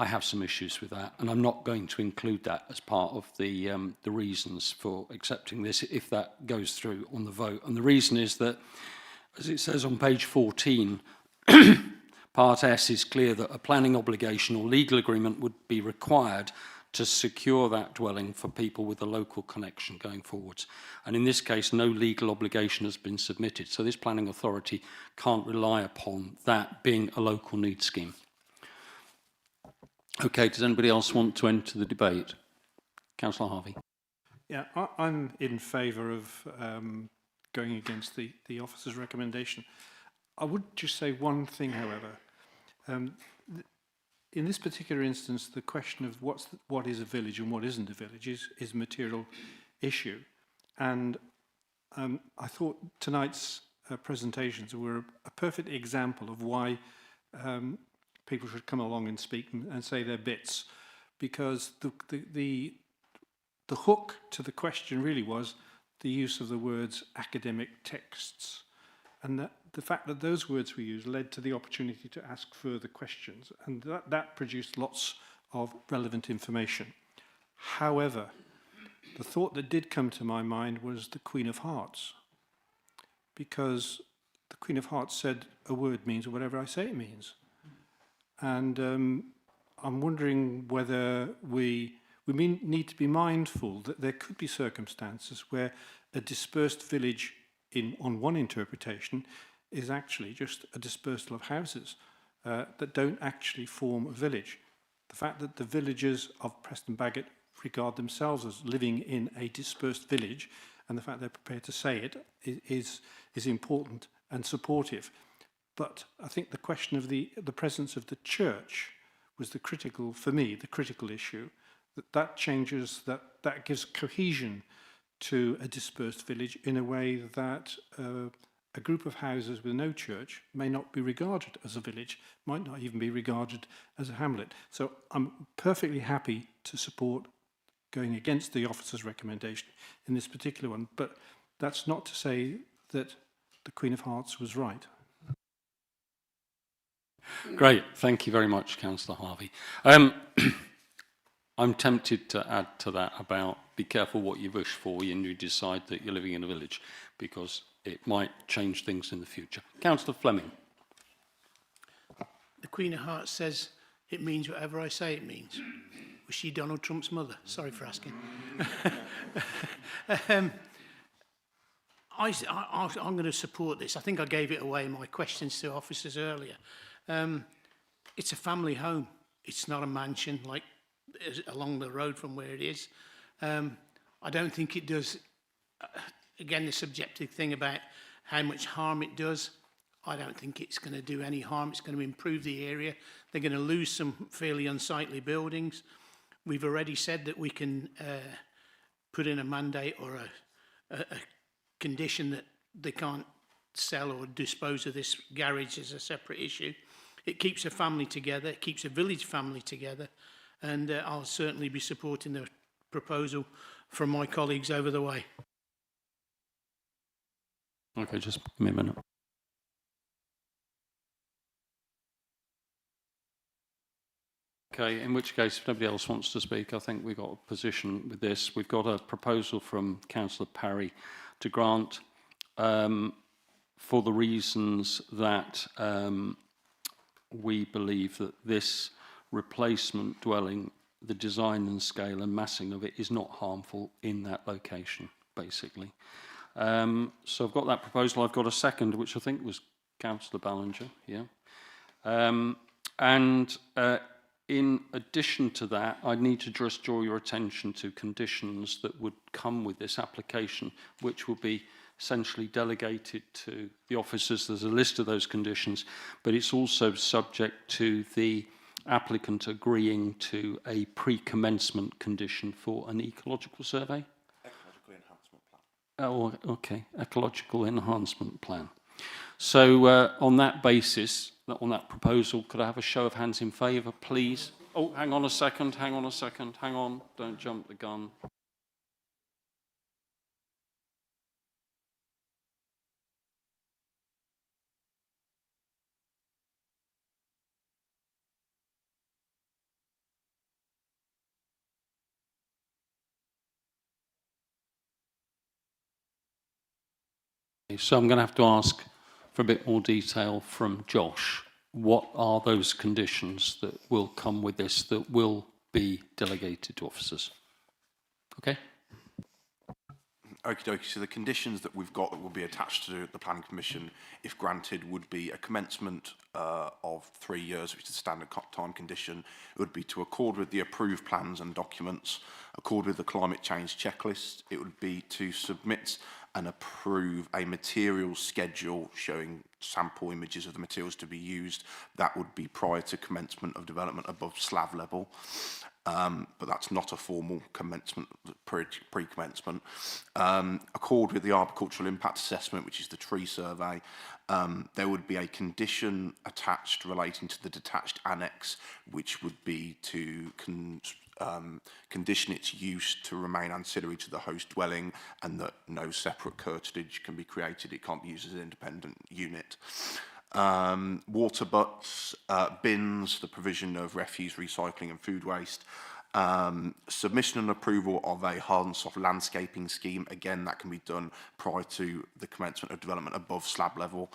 have some issues with that, and I'm not going to include that as part of the reasons for accepting this if that goes through on the vote. And the reason is that, as it says on page 14, Part S is clear that a planning obligation or legal agreement would be required to secure that dwelling for people with a local connection going forwards. And in this case, no legal obligation has been submitted. So this planning authority can't rely upon that being a local needs scheme. Okay, does anybody else want to enter the debate? Councillor Harvey. Yeah, I'm in favour of going against the officer's recommendation. I would just say one thing, however. In this particular instance, the question of what is a village and what isn't a village is a material issue. And I thought tonight's presentations were a perfect example of why people should come along and speak and say their bits, because the hook to the question really was the use of the words academic texts, and that the fact that those words were used led to the opportunity to ask further questions, and that produced lots of relevant information. However, the thought that did come to my mind was the Queen of Hearts, because the Queen of Hearts said a word means whatever I say it means. And I'm wondering whether we need to be mindful that there could be circumstances where a dispersed village on one interpretation is actually just a dispersal of houses that don't actually form a village. The fact that the villagers of Preston Bagot regard themselves as living in a dispersed village, and the fact they're prepared to say it is important and supportive. But I think the question of the presence of the church was the critical, for me, the critical issue. That changes, that gives cohesion to a dispersed village in a way that a group of houses with no church may not be regarded as a village, might not even be regarded as a hamlet. So I'm perfectly happy to support going against the officer's recommendation in this particular one, but that's not to say that the Queen of Hearts was right. Great, thank you very much, Councillor Harvey. I'm tempted to add to that about be careful what you wish for when you decide that you're living in a village, because it might change things in the future. Councillor Fleming. The Queen of Hearts says it means whatever I say it means. Was she Donald Trump's mother? Sorry for asking. I'm going to support this. I think I gave it away in my questions to officers earlier. It's a family home. It's not a mansion like along the road from where it is. I don't think it does, again, the subjective thing about how much harm it does. I don't think it's going to do any harm. It's going to improve the area. They're going to lose some fairly unsightly buildings. We've already said that we can put in a mandate or a condition that they can't sell or dispose of this garage as a separate issue. It keeps a family together, it keeps a village family together, and I'll certainly be supporting the proposal from my colleagues over the way. Okay, just give me a minute. Okay, in which case, if nobody else wants to speak, I think we've got a position with this. We've got a proposal from Councillor Parry to grant, for the reasons that we believe that this replacement dwelling, the design and scale and massing of it is not harmful in that location, basically. So I've got that proposal. I've got a second, which I think was Councillor Ballinger, yeah. In addition to that, I need to just draw your attention to conditions that would come with this application, which will be essentially delegated to the officers. There's a list of those conditions, but it's also subject to the applicant agreeing to a pre-commencement condition for an ecological survey. Ecological enhancement plan. Oh, okay, ecological enhancement plan. So on that basis, on that proposal, could I have a show of hands in favour, please? Oh, hang on a second, hang on, don't jump the gun. So I'm going to have to ask for a bit more detail from Josh. What are those conditions that will come with this that will be delegated to officers. Okay? Okie dokie. So the conditions that we've got that will be attached to the Planning Commission, if granted, would be a commencement of 3 years, which is a standard time condition. It would be to accord with the approved plans and documents, accord with the climate change checklist. It would be to submit and approve a materials schedule showing sample images of the materials to be used. That would be prior to commencement of development above slab level. But that's not a formal commencement, pre-commencement. Accord with the arboricultural impact assessment, which is the tree survey. There would be a condition attached relating to the detached annex, which would be to condition its use to remain ancillary to the host dwelling, and that no separate curtilage can be created. It can't be used as an independent unit. Water butts, bins, the provision of refuse, recycling and food waste. Submission and approval of a hard and soft landscaping scheme. Again, that can be done prior to the commencement of development above slab level.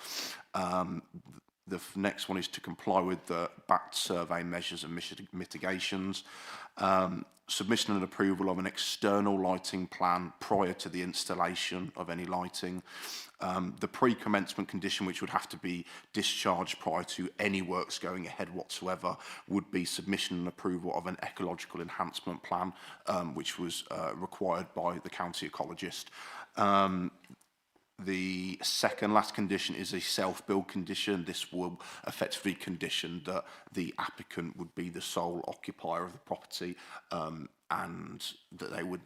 The next one is to comply with the BACT survey measures and mitigations. Submission and approval of an external lighting plan prior to the installation of any lighting. The pre-commencement condition, which would have to be discharged prior to any works going ahead whatsoever, would be submission and approval of an ecological enhancement plan, which was required by the county ecologist. The second last condition is a self-build condition. This will effectively condition that the applicant would be the sole occupier of the property, and that they would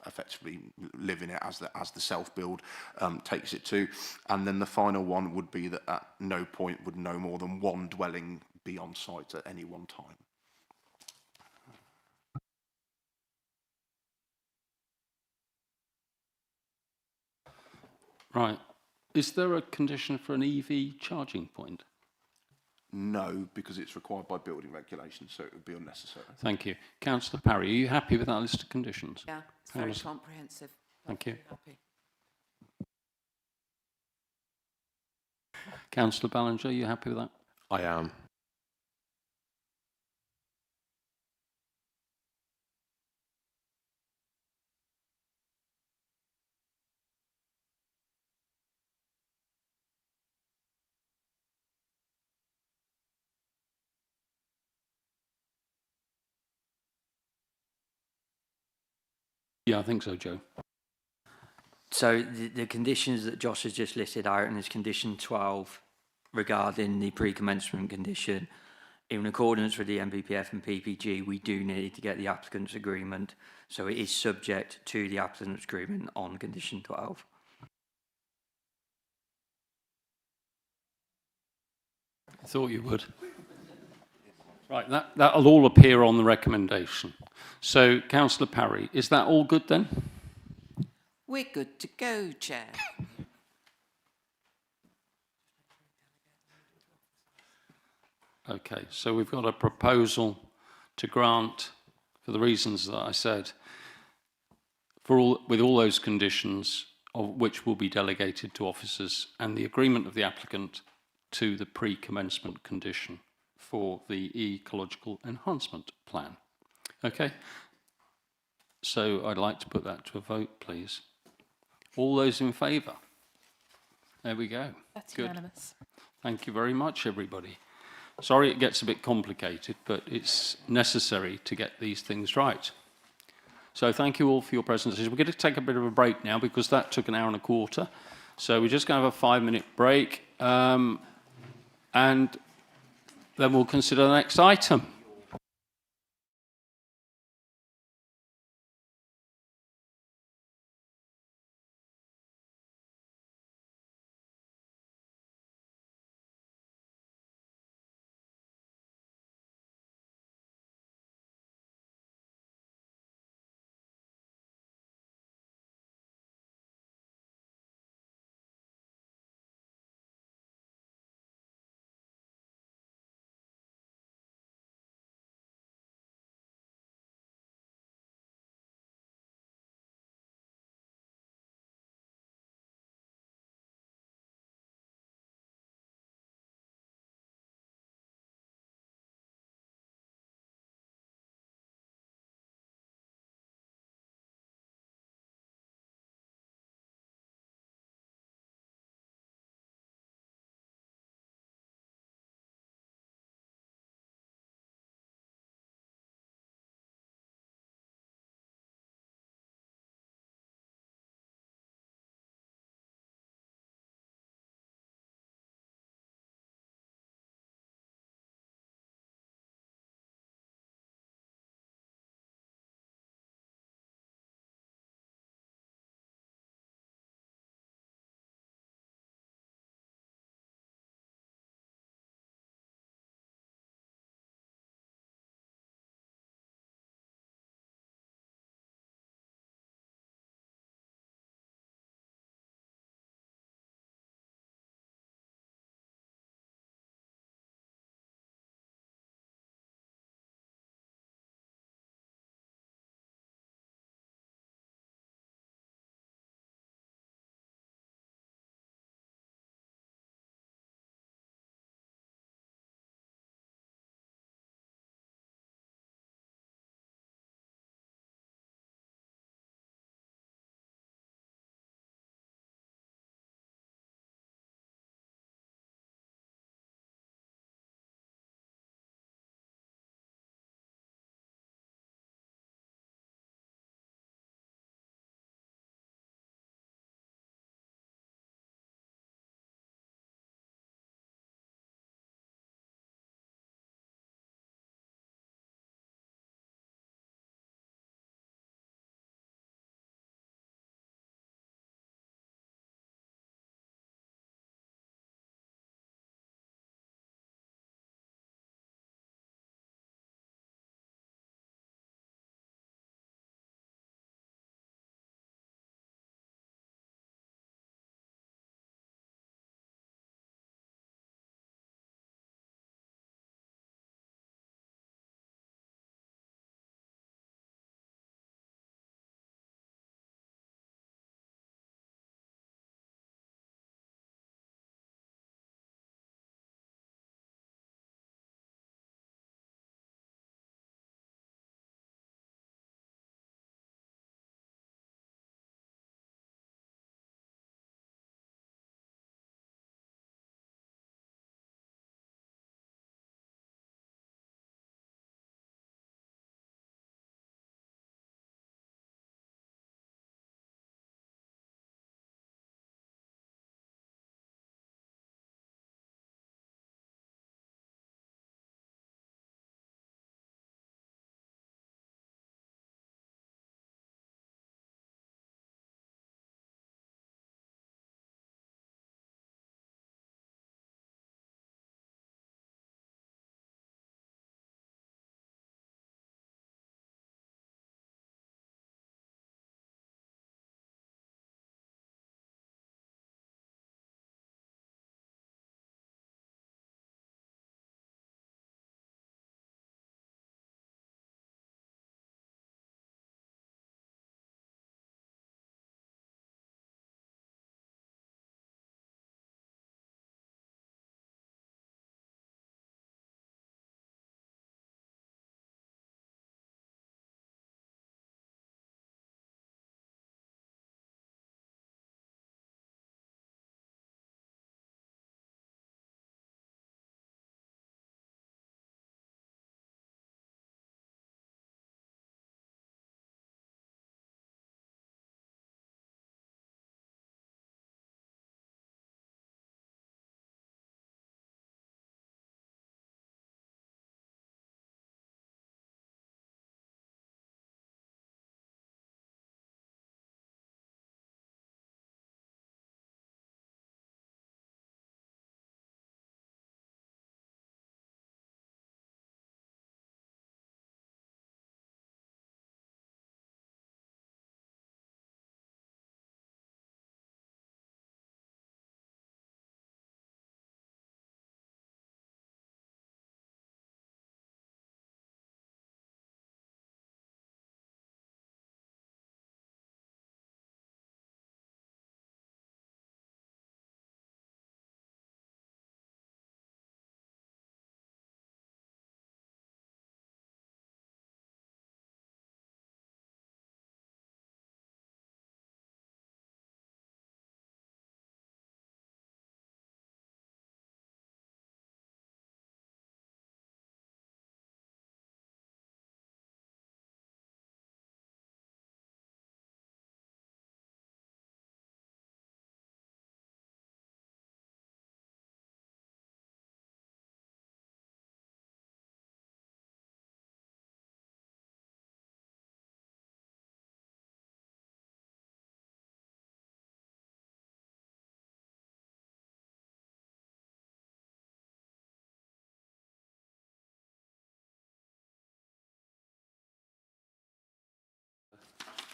effectively live in it as the self-build takes it to. And then the final one would be that at no point would no more than one dwelling be on site at any one time. Right. Is there a condition for an EV charging point? No, because it's required by building regulations, so it would be unnecessary. Thank you. Councillor Parry, are you happy with that list of conditions? Yeah, it's very comprehensive. Thank you. Happy. Councillor Ballinger, are you happy with that? I am. Yeah, I think so, Joe. So the conditions that Josh has just listed out, and there's condition 12 regarding the pre-commencement condition, in accordance with the MPPF and PPG, we do need to get the applicant's agreement. So it is subject to the applicant's agreement on condition 12. I thought you would. Right, that'll all appear on the recommendation. So, Councillor Parry, is that all good then? We're good to go, Chair. Okay, so we've got a proposal to grant, for the reasons that I said, with all those conditions, of which will be delegated to officers, and the agreement of the applicant to the pre-commencement condition for the ecological enhancement plan. Okay, so I'd like to put that to a vote, please. All those in favour? There we go. That's Good. unanimous. Thank you very much, everybody. Sorry it gets a bit complicated, but it's necessary to get these things right. So thank you all for your presentations. We're going to take a bit of a break now because that took an hour and a quarter. So we're just going to have a 5-minute break, and then we'll consider the next item.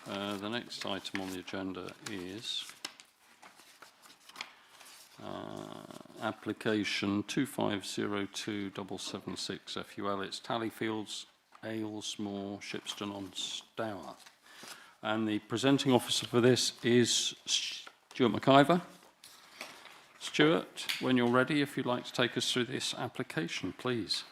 The next item on the agenda is application 2502-776 FUL. It's Tallyfields, Aylesmore, Shipston on Stour. And the presenting officer for this is Stuart McIver. Stuart, when you're ready, if you'd like to take us through this application, please.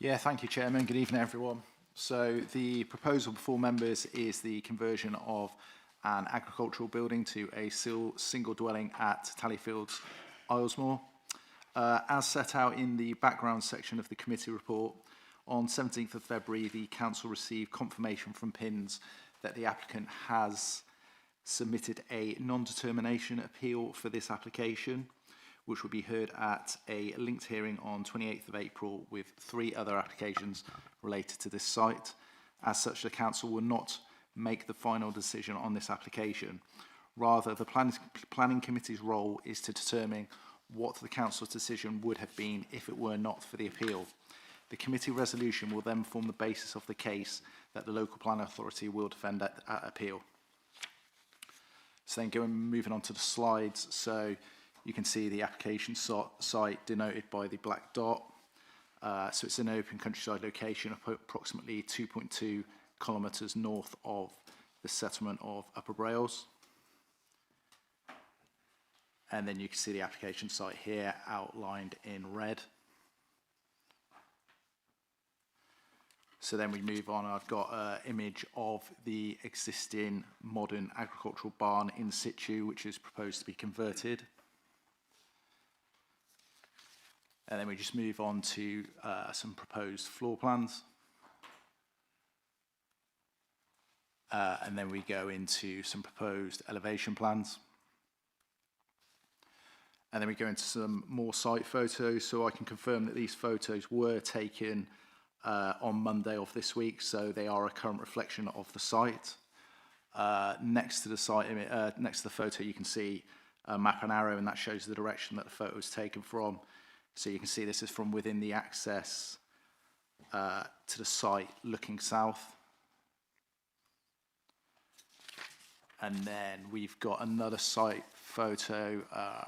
Yeah, thank you, Chairman. Good evening, everyone. So the proposal before members is the conversion of an agricultural building to a single dwelling at Tallyfields, Aylesmore. As set out in the background section of the committee report, on 17th of February, the council received confirmation from PINS that the applicant has submitted a non-determination appeal for this application, which will be heard at a linked hearing on 28th of April with 3 other applications related to this site. As such, the council will not make the final decision on this application. Rather, the planning committee's role is to determine what the council's decision would have been if it were not for the appeal. The committee resolution will then form the basis of the case that the local planning authority will defend at appeal. So then moving on to the slides. So you can see the application site denoted by the black dot. So it's an open countryside location approximately 2.2 kilometres north of the settlement of Upper Brailes. And then you can see the application site here outlined in red. So then we move on. I've got an image of the existing modern agricultural barn in situ, which is proposed to be converted. And then we just move on to some proposed floor plans. And then we go into some proposed elevation plans. And then we go into some more site photos. So I can confirm that these photos were taken on Monday of this week, so they are a current reflection of the site. Next to the site, next to the photo, you can see a map and arrow, and that shows the direction that the photo was taken from. So you can see this is from within the access to the site, looking south. And then we've got another site photo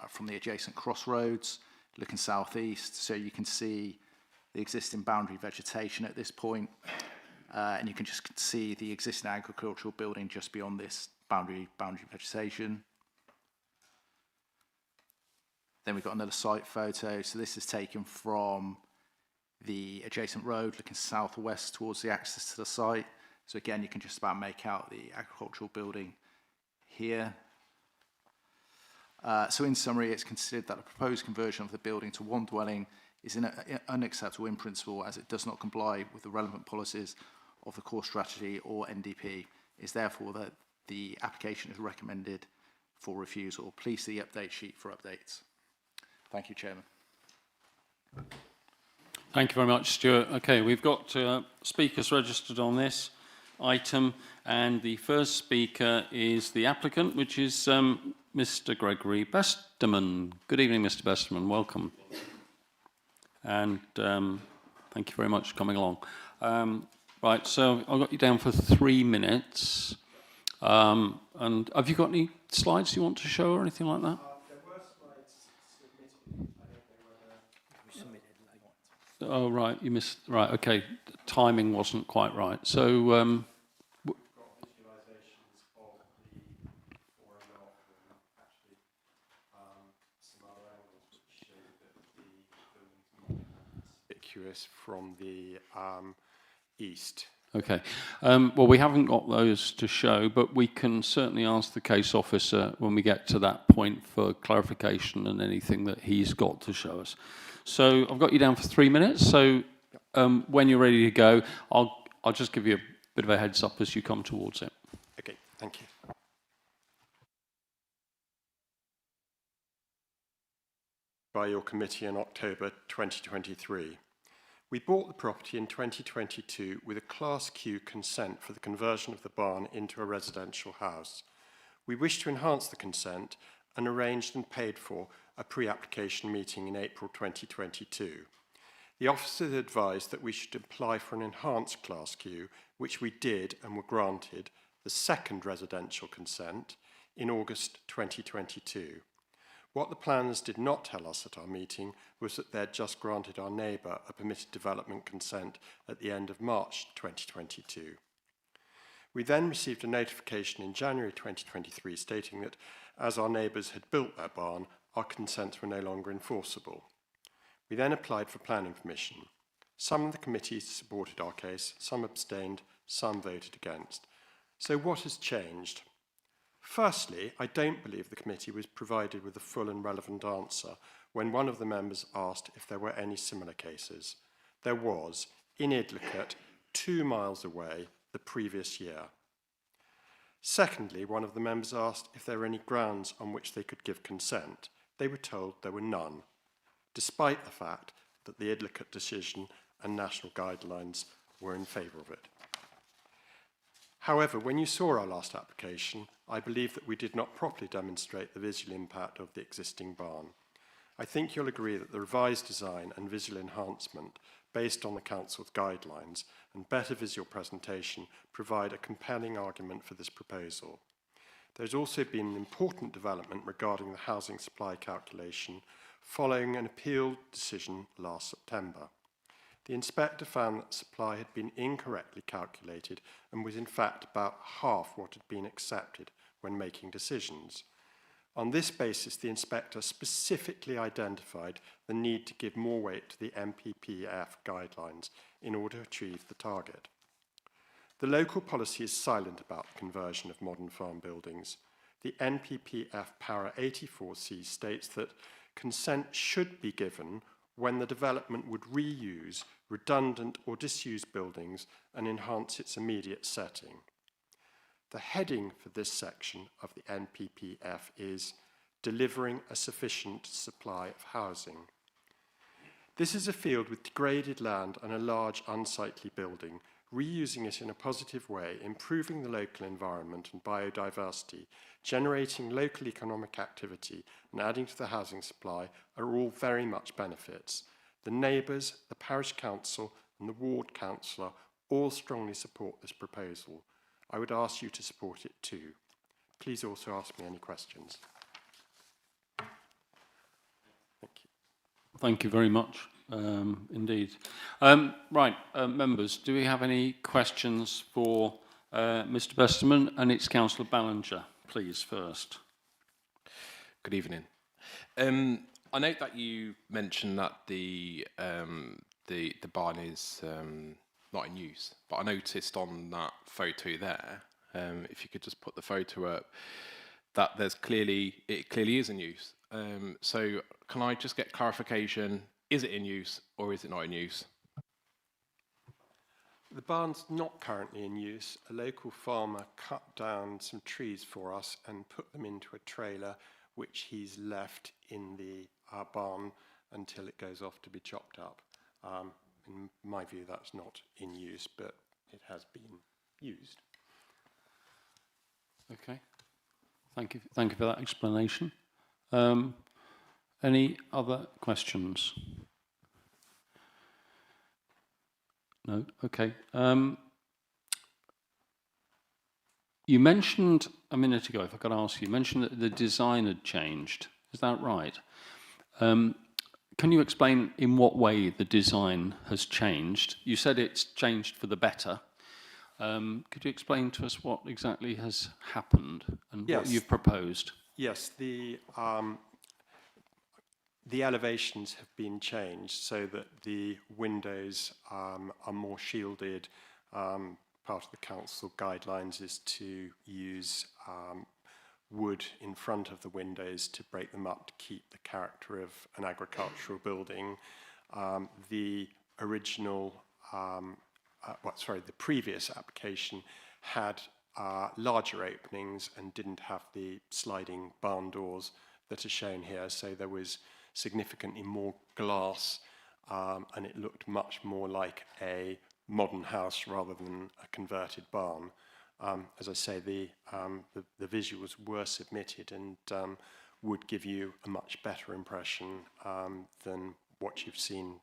from the adjacent crossroads, looking southeast. So you can see the existing boundary vegetation at this point, and you can just see the existing agricultural building just beyond this boundary vegetation. Then we've got another site photo. So this is taken from the adjacent road, looking southwest towards the access to the site. So again, you can just about make out the agricultural building here. So in summary, it's considered that the proposed conversion of the building to one dwelling is unacceptable in principle, as it does not comply with the relevant policies of the core strategy or NDP. Is therefore that the application is recommended for refusal. Please see the update sheet for updates. Thank you, Chairman. Thank you very much, Stuart. Okay, we've got speakers registered on this item, and the first speaker is the applicant, which is Mr. Gregory Besterman. Good evening, Mr. Besterman. Welcome. And thank you very much for coming along. Right, so I've got you down for 3 minutes. And have you got any slides you want to show or anything like that? There were slides submitted. I don't know whether you submitted late. Oh, right, you missed. Right, okay. The timing wasn't quite right. So, We've got visualizations of the before and after, and actually some other angles which show that the building's more conspicuous from the east. okay. Well, we haven't got those to show, but we can certainly ask the case officer when we get to that point for clarification and anything that he's got to show us. So I've got you down for 3 minutes. So when you're ready to go, I'll just give you a bit of a heads up as you come towards it. Okay, thank you. By your committee in October 2023. We bought the property in 2022 with a Class Q consent for the conversion of the barn into a residential house. We wish to enhance the consent and arranged and paid for a pre-application meeting in April 2022. The officers advised that we should apply for an enhanced class Q, which we did and were granted the second residential consent in August 2022. What the planners did not tell us at our meeting was that they'd just granted our neighbour a permitted development consent at the end of March 2022. We then received a notification in January 2023 stating that as our neighbours had built their barn, our consents were no longer enforceable. We then applied for planning permission. Some of the committees supported our case, some abstained, some voted against. So what has changed? Firstly, I don't believe the committee was provided with a full and relevant answer when one of the members asked if there were any similar cases. There was, in Idlicott, 2 miles away, the previous year. Secondly, one of the members asked if there were any grounds on which they could give consent. They were told there were none, despite the fact that the Idlicott decision and national guidelines were in favour of it. However, when you saw our last application, I believe that we did not properly demonstrate the visual impact of the existing barn. I think you'll agree that the revised design and visual enhancement based on the Council's guidelines and better visual presentation provide a compelling argument for this proposal. There's also been an important development regarding the housing supply calculation following an appeal decision last September. The inspector found that supply had been incorrectly calculated and was in fact about half what had been accepted when making decisions. On this basis, the inspector specifically identified the need to give more weight to the NPPF guidelines in order to achieve the target. The local policy is silent about the conversion of modern farm buildings. The NPPF Para 84C states that consent should be given when the development would reuse redundant or disused buildings and enhance its immediate setting. The heading for this section of the NPPF is Delivering a Sufficient Supply of Housing. This is a field with degraded land and a large unsightly building. Reusing it in a positive way, improving the local environment and biodiversity, generating local economic activity and adding to the housing supply are all very much benefits. The neighbours, the parish council and the ward councillor all strongly support this proposal. I would ask you to support it too. Please also ask me any questions. Thank you. Thank you very much indeed. Right, members, do we have any questions for Mr. Besterman? And it's Councillor Ballinger, please, first. Good evening. I note that you mentioned that the barn is not in use, but I noticed on that photo there, if you could just put the photo up, that it clearly is in use. So can I just get clarification? Is it in use or is it not in use? The barn's not currently in use. A local farmer cut down some trees for us and put them into a trailer which he's left in the barn until it goes off to be chopped up. In my view, that's not in use, but it has been used. Okay, thank you for that explanation. Any other questions? No? Okay. You mentioned a minute ago, if I could ask you, mentioned that the design had changed. Is that right? Can you explain in what way the design has changed? You said it's changed for the better. Could you explain to us what exactly has happened and what you've proposed? Yes, the elevations have been changed so that the windows are more shielded. Part of the council guidelines is to use wood in front of the windows to break them up to keep the character of an agricultural building. The original, the previous application had larger openings and didn't have the sliding barn doors that are shown here, so there was significantly more glass and it looked much more like a modern house rather than a converted barn. As I say, the visuals were submitted and would give you a much better impression than what you've seen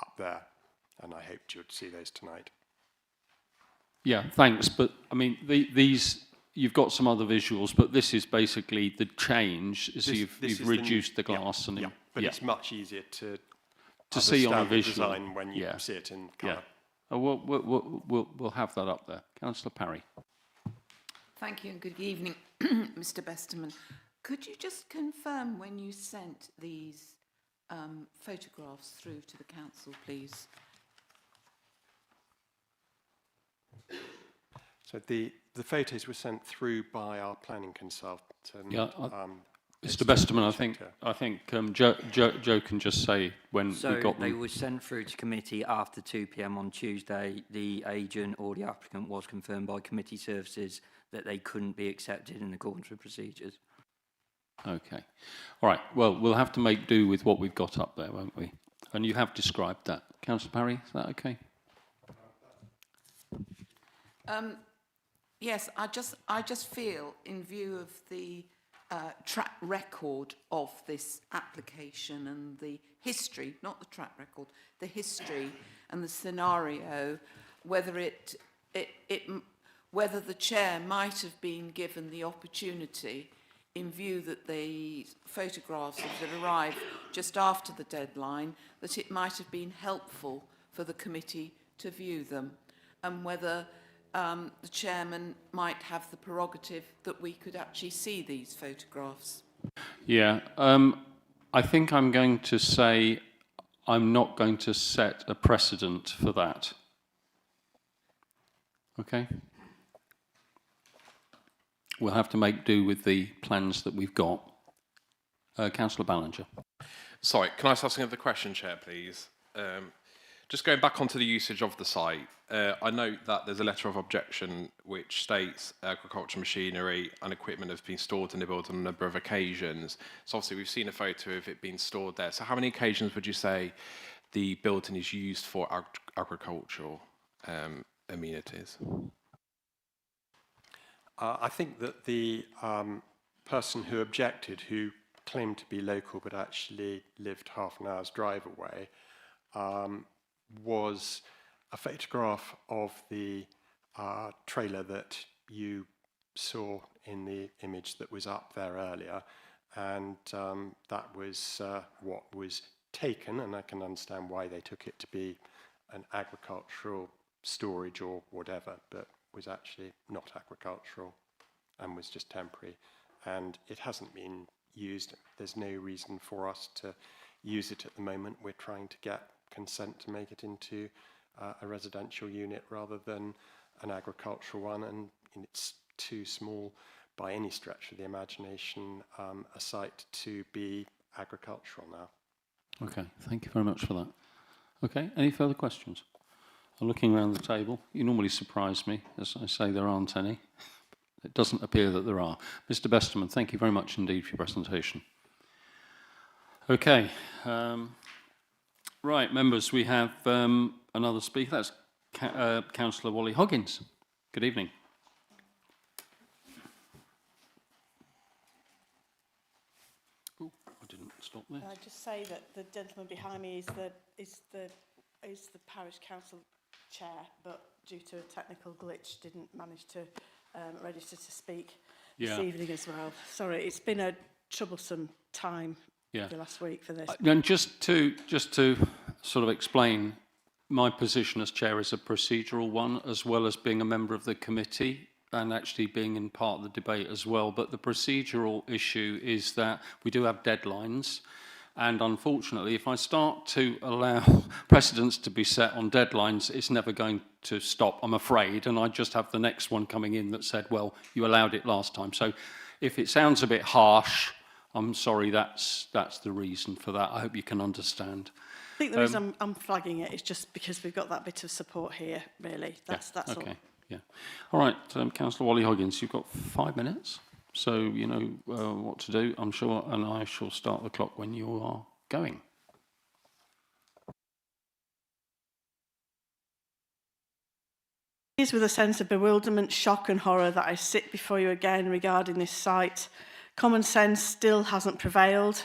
up there. And I hoped you'd see those tonight. Yeah, thanks. But I mean, these, you've got some other visuals, but this is basically the change. Is you've reduced the glass, and but it's much easier to see on a understand the visual design when you see it in colour. We'll have that up there. Councillor Parry. Thank you and good evening, Mr. Besterman. Could you just confirm when you sent these photographs through to the council, please? So the photos were sent through by our planning consultant. Mr. Besterman, I think Joe can just say when we got them. They were sent through to committee after 2 p.m. on Tuesday. The agent or the applicant was confirmed by committee services that they couldn't be accepted in accordance with procedures. Okay. All right. Well, we'll have to make do with what we've got up there, won't we? And you have described that. Councillor Parry, is that okay? Yes, I just feel, in view of the track record of this application and the history, not the track record, the history and the scenario, whether whether the chair might have been given the opportunity, in view that the photographs had arrived just after the deadline, that it might have been helpful for the committee to view them, and whether the chairman might have the prerogative that we could actually see these photographs. Yeah, I think I'm going to say I'm not going to set a precedent for that. Okay? We'll have to make do with the plans that we've got. Councillor Ballinger. Sorry, can I ask another question, Chair, please? Just going back onto the usage of the site, I note that there's a letter of objection which states agricultural machinery and equipment have been stored in the building on a number of occasions. So obviously we've seen a photo of it being stored there. So how many occasions would you say the building is used for agricultural amenities? I think that the person who objected, who claimed to be local but actually lived half an hour's drive away, was a photograph of the trailer that you saw in the image that was up there earlier, and that was what was taken, and I can understand why they took it to be an agricultural storage or whatever, but was actually not agricultural and was just temporary, and it hasn't been used. There's no reason for us to use it at the moment. We're trying to get consent to make it into a residential unit rather than an agricultural one, and it's too small by any stretch of the imagination a site to be agricultural now. Okay, thank you very much for that. Okay, any further questions? I'm looking around the table. You normally surprise me, as I say there aren't any. It doesn't appear that there are. Mr. Besterman, thank you very much indeed for your presentation. Okay, right, members, we have another speaker. That's Councillor Wally Hoggins. Good evening. Oh, I didn't stop there. Can I just say that the gentleman behind me is the parish council chair, but due to a technical glitch, didn't manage to register to speak this evening as well. Sorry, it's been a troublesome time the last week for this. And just to sort of explain, my position as chair is a procedural one, as well as being a member of the committee and actually being in part of the debate as well. But the procedural issue is that we do have deadlines. And unfortunately, if I start to allow precedents to be set on deadlines, it's never going to stop, I'm afraid. And I just have the next one coming in that said, well, you allowed it last time. So if it sounds a bit harsh, I'm sorry, that's the reason for that. I hope you can understand. I think the reason I'm flagging it is just because we've got that bit of support here, really. That's okay. all. Yeah. All right, Councillor Wally Hoggins, you've got 5 minutes. So you know what to do, I'm sure, and I shall start the clock when you are going. It is with a sense of bewilderment, shock and horror that I sit before you again regarding this site, Common sense still hasn't prevailed.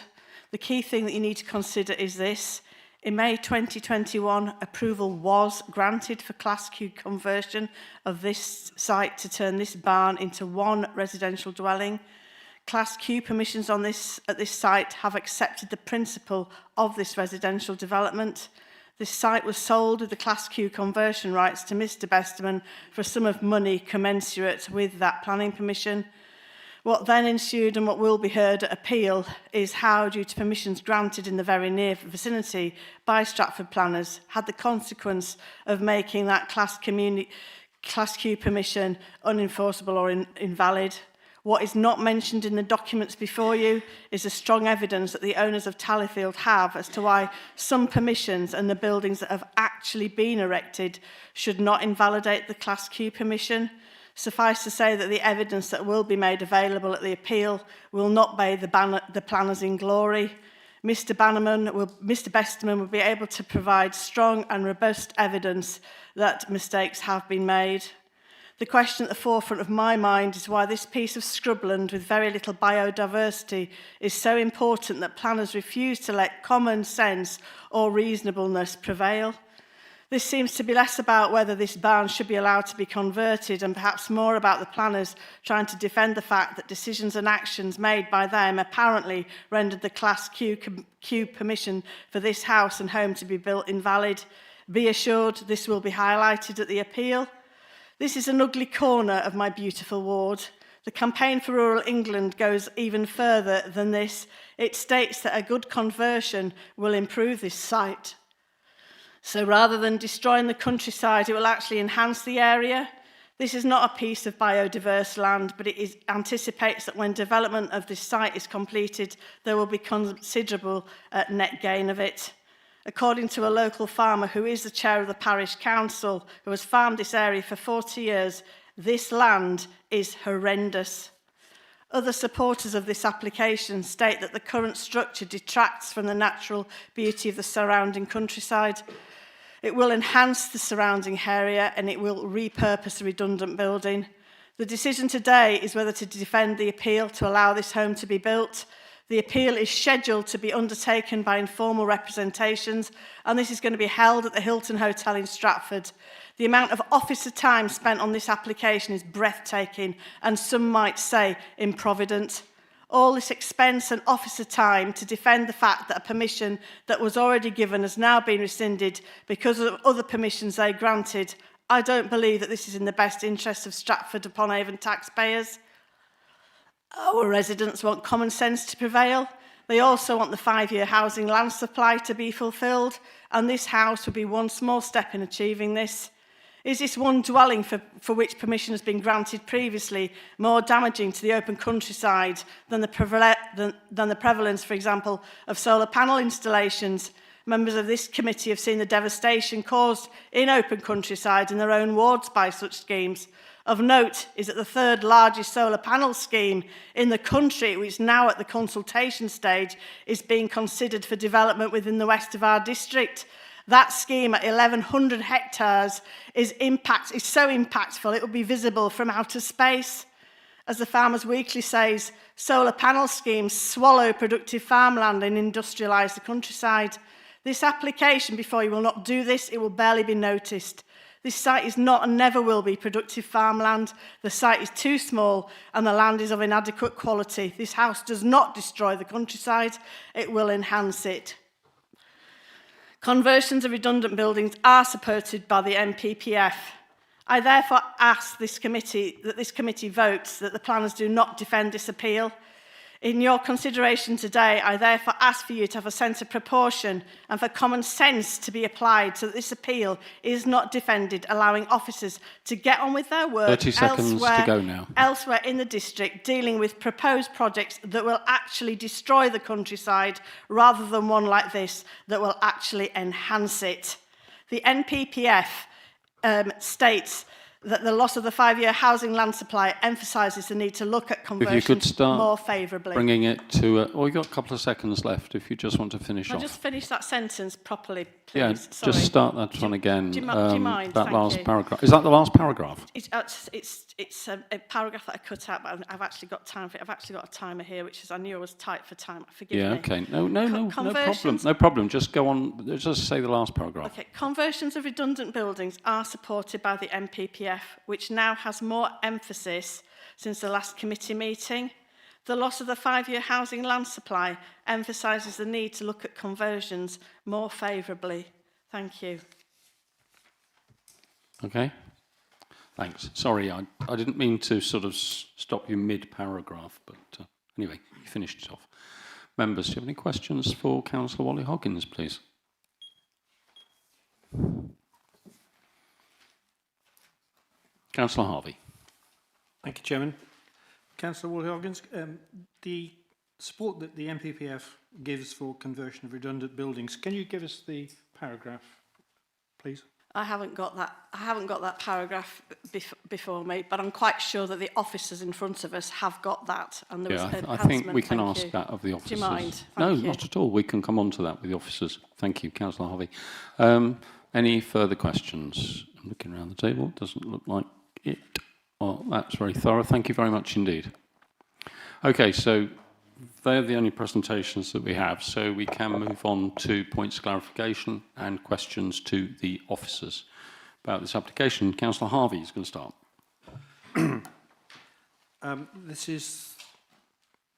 The key thing that you need to consider is this. In May 2021, approval was granted for Class Q conversion of this site to turn this barn into one residential dwelling. Class Q permissions at this site have accepted the principle of this residential development. This site was sold with the Class Q conversion rights to Mr. Besterman for a sum of money commensurate with that planning permission. What then ensued and what will be heard at appeal is how, due to permissions granted in the very near vicinity by Stratford planners, had the consequence of making that Class Q permission unenforceable or invalid. What is not mentioned in the documents before you is the strong evidence that the owners of Tallyfield have as to why some permissions and the buildings that have actually been erected should not invalidate the Class Q permission. Suffice to say that the evidence that will be made available at the appeal will not bathe the planners in glory. Mr. Besterman will be able to provide strong and robust evidence that mistakes have been made. The question at the forefront of my mind is why this piece of scrubland with very little biodiversity is so important that planners refuse to let common sense or reasonableness prevail. This seems to be less about whether this barn should be allowed to be converted and perhaps more about the planners trying to defend the fact that decisions and actions made by them apparently rendered the Class Q permission for this house and home to be built invalid. Be assured this will be highlighted at the appeal. This is an ugly corner of my beautiful ward. The campaign for rural England goes even further than this. It states that a good conversion will improve this site. So rather than destroying the countryside, it will actually enhance the area. This is not a piece of biodiverse land, but it anticipates that when development of this site is completed, there will be considerable net gain of it. According to a local farmer who is the chair of the parish council, who has farmed this area for 40 years, this land is horrendous. Other supporters of this application state that the current structure detracts from the natural beauty of the surrounding countryside. It will enhance the surrounding area and it will repurpose the redundant building. The decision today is whether to defend the appeal to allow this home to be built. The appeal is scheduled to be undertaken by informal representations, and this is going to be held at the Hilton Hotel in Stratford. The amount of officer time spent on this application is breathtaking, and some might say improvident. All this expense and officer time to defend the fact that a permission that was already given has now been rescinded because of other permissions they granted. I don't believe that this is in the best interest of Stratford-upon-Avon taxpayers. Our residents want common sense to prevail. They also want the 5-year housing land supply to be fulfilled, and this house would be one small step in achieving this. Is this one dwelling for which permission has been granted previously more damaging to the open countryside than the prevalence, for example, of solar panel installations? Members of this committee have seen the devastation caused in open countryside in their own wards by such schemes. Of note is that the third largest solar panel scheme in the country, which is now at the consultation stage, is being considered for development within the west of our district. That scheme at 1,100 hectares is so impactful it will be visible from outer space. As the Farmers Weekly says, solar panel schemes swallow productive farmland and industrialise the countryside. This application, before you will not do this, it will barely be noticed. This site is not and never will be productive farmland. The site is too small and the land is of inadequate quality. This house does not destroy the countryside, it will enhance it. Conversions of redundant buildings are supported by the NPPF. I therefore ask this committee votes that the planners do not defend this appeal. In your consideration today, I therefore ask for you to have a sense of proportion and for common sense to be applied so that this appeal is not defended, allowing officers to get on with their work 30 seconds to go now. Elsewhere in the district, dealing with proposed projects that will actually destroy the countryside rather than one like this that will actually enhance it. The NPPF states that the loss of the 5-year housing land supply emphasises the need to look at If conversion you could start more favourably. bringing it to... well, you've got a couple of seconds left if you just want to finish I'll off. just finish that sentence properly, please. Yeah, Sorry. just start that one again. Do you mind? That Thank last you. paragraph. Is that the last paragraph? It's a paragraph that I cut out, but I've actually got time for it. I've actually got a timer here, which is, I knew I was tight for time. Forgive me. Yeah, okay. No problem. Conversions- No problem. Just go on. Just say the last paragraph. Okay, conversions of redundant buildings are supported by the MPPF, which now has more emphasis since the last committee meeting. The loss of the 5-year housing land supply emphasises the need to look at conversions more favourably. Thank you. Okay. Thanks. Sorry, I didn't mean to sort of stop you mid-paragraph, but anyway, you finished it off. Members, do you have any questions for Councillor Wally Hoggins, please? Councillor Harvey. Thank you, Chairman. Councillor Wally-Hoggins, the support that the MPPF gives for conversion of redundant buildings, can you give us the paragraph, please? I haven't got that paragraph before me, but I'm quite sure that the officers in front of us have got that. And there was an I think we enhancement. can Thank ask you. that of the officers. Do you mind? No, Thank you. not at all. We can come on to that with the officers. Thank you, Councillor Harvey. Any further questions? I'm looking around the table. It doesn't look like it. Well, that's very thorough. Thank you very much indeed. Okay, so they're the only presentations that we have, so we can move on to points of clarification and questions to the officers about this application. Councillor Harvey is going to start. This is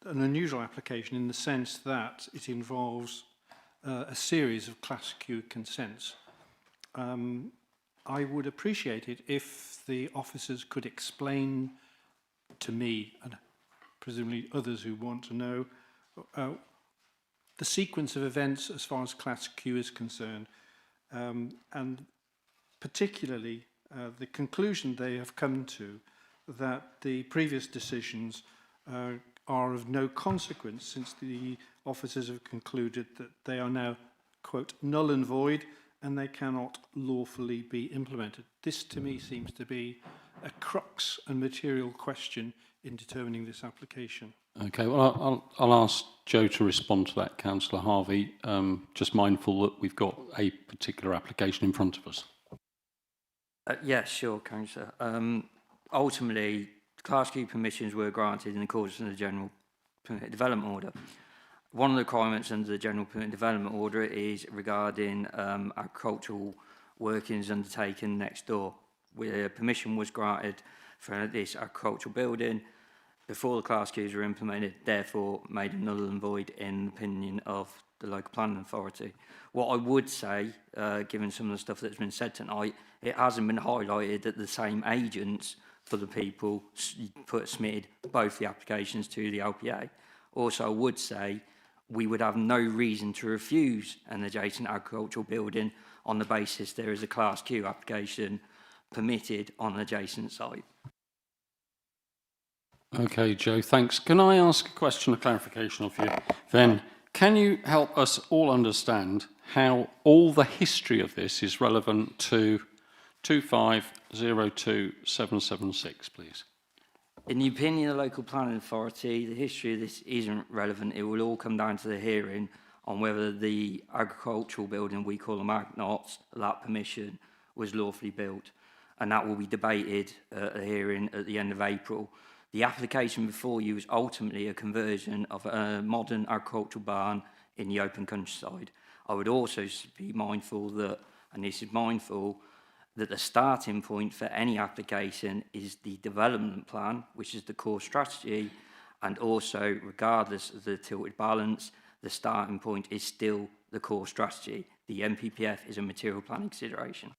an unusual application in the sense that it involves a series of Class Q consents. I would appreciate it if the officers could explain to me, and presumably others who want to know, the sequence of events as far as Class Q is concerned, and particularly the conclusion they have come to that the previous decisions are of no consequence, since the officers have concluded that they are now, quote, null and void, and they cannot lawfully be implemented. This, to me, seems to be a crux and material question in determining this application. Okay, well, I'll ask Joe to respond to that, Councillor Harvey. Just mindful that we've got a particular application in front of us. Yeah, sure, Councillor. Ultimately, Class Q permissions were granted in accordance with the General Permit Development Order. One of the requirements under the General Permit Development Order is regarding agricultural workings undertaken next door, where permission was granted for this agricultural building before the Class Qs were implemented, therefore made a null and void in the opinion of the local planning authority. What I would say, given some of the stuff that's been said tonight, it hasn't been highlighted that the same agents for the people submitted both the applications to the LPA. Also, I would say we would have no reason to refuse an adjacent agricultural building on the basis there is a Class Q application permitted on an adjacent site. Okay, Joe, thanks. Can I ask a question of clarification of you? Then, can you help us all understand how all the history of this is relevant to 2502776, please? In the opinion of the local planning authority, the history of this isn't relevant. It will all come down to the hearing on whether the agricultural building, we call them agnots, that permission was lawfully built. And that will be debated at a hearing at the end of April. The application before you is ultimately a conversion of a modern agricultural barn in the open countryside. I would also be mindful that, and this is mindful, that the starting point for any application is the development plan, which is the core strategy, and also, regardless of the tilted balance, the starting point is still the core strategy. The MPPF is a material planning consideration.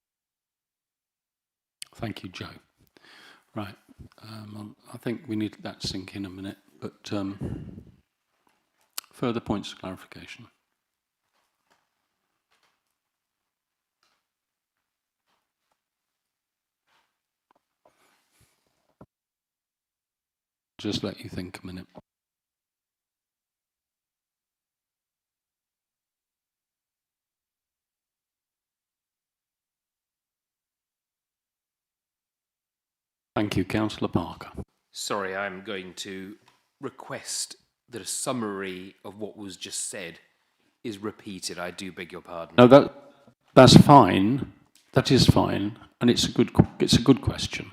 Thank you, Joe. Right, I think we need that to sink in a minute, but further points of clarification. Just let you think a minute. Thank you, Councillor Parker. Sorry, I'm going to request that a summary of what was just said is repeated. I do beg your pardon. No, that's fine. That is fine, and it's a good question.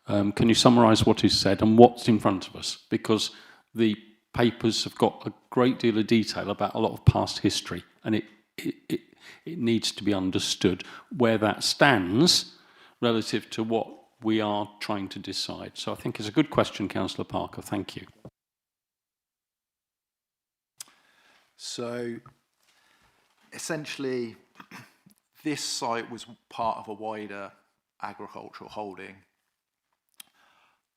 Can you summarise what is said and what's in front of us? Because the papers have got a great deal of detail about a lot of past history, and it needs to be understood where that stands relative to what we are trying to decide. So I think it's a good question, Councillor Parker. Thank you. So essentially, this site was part of a wider agricultural holding.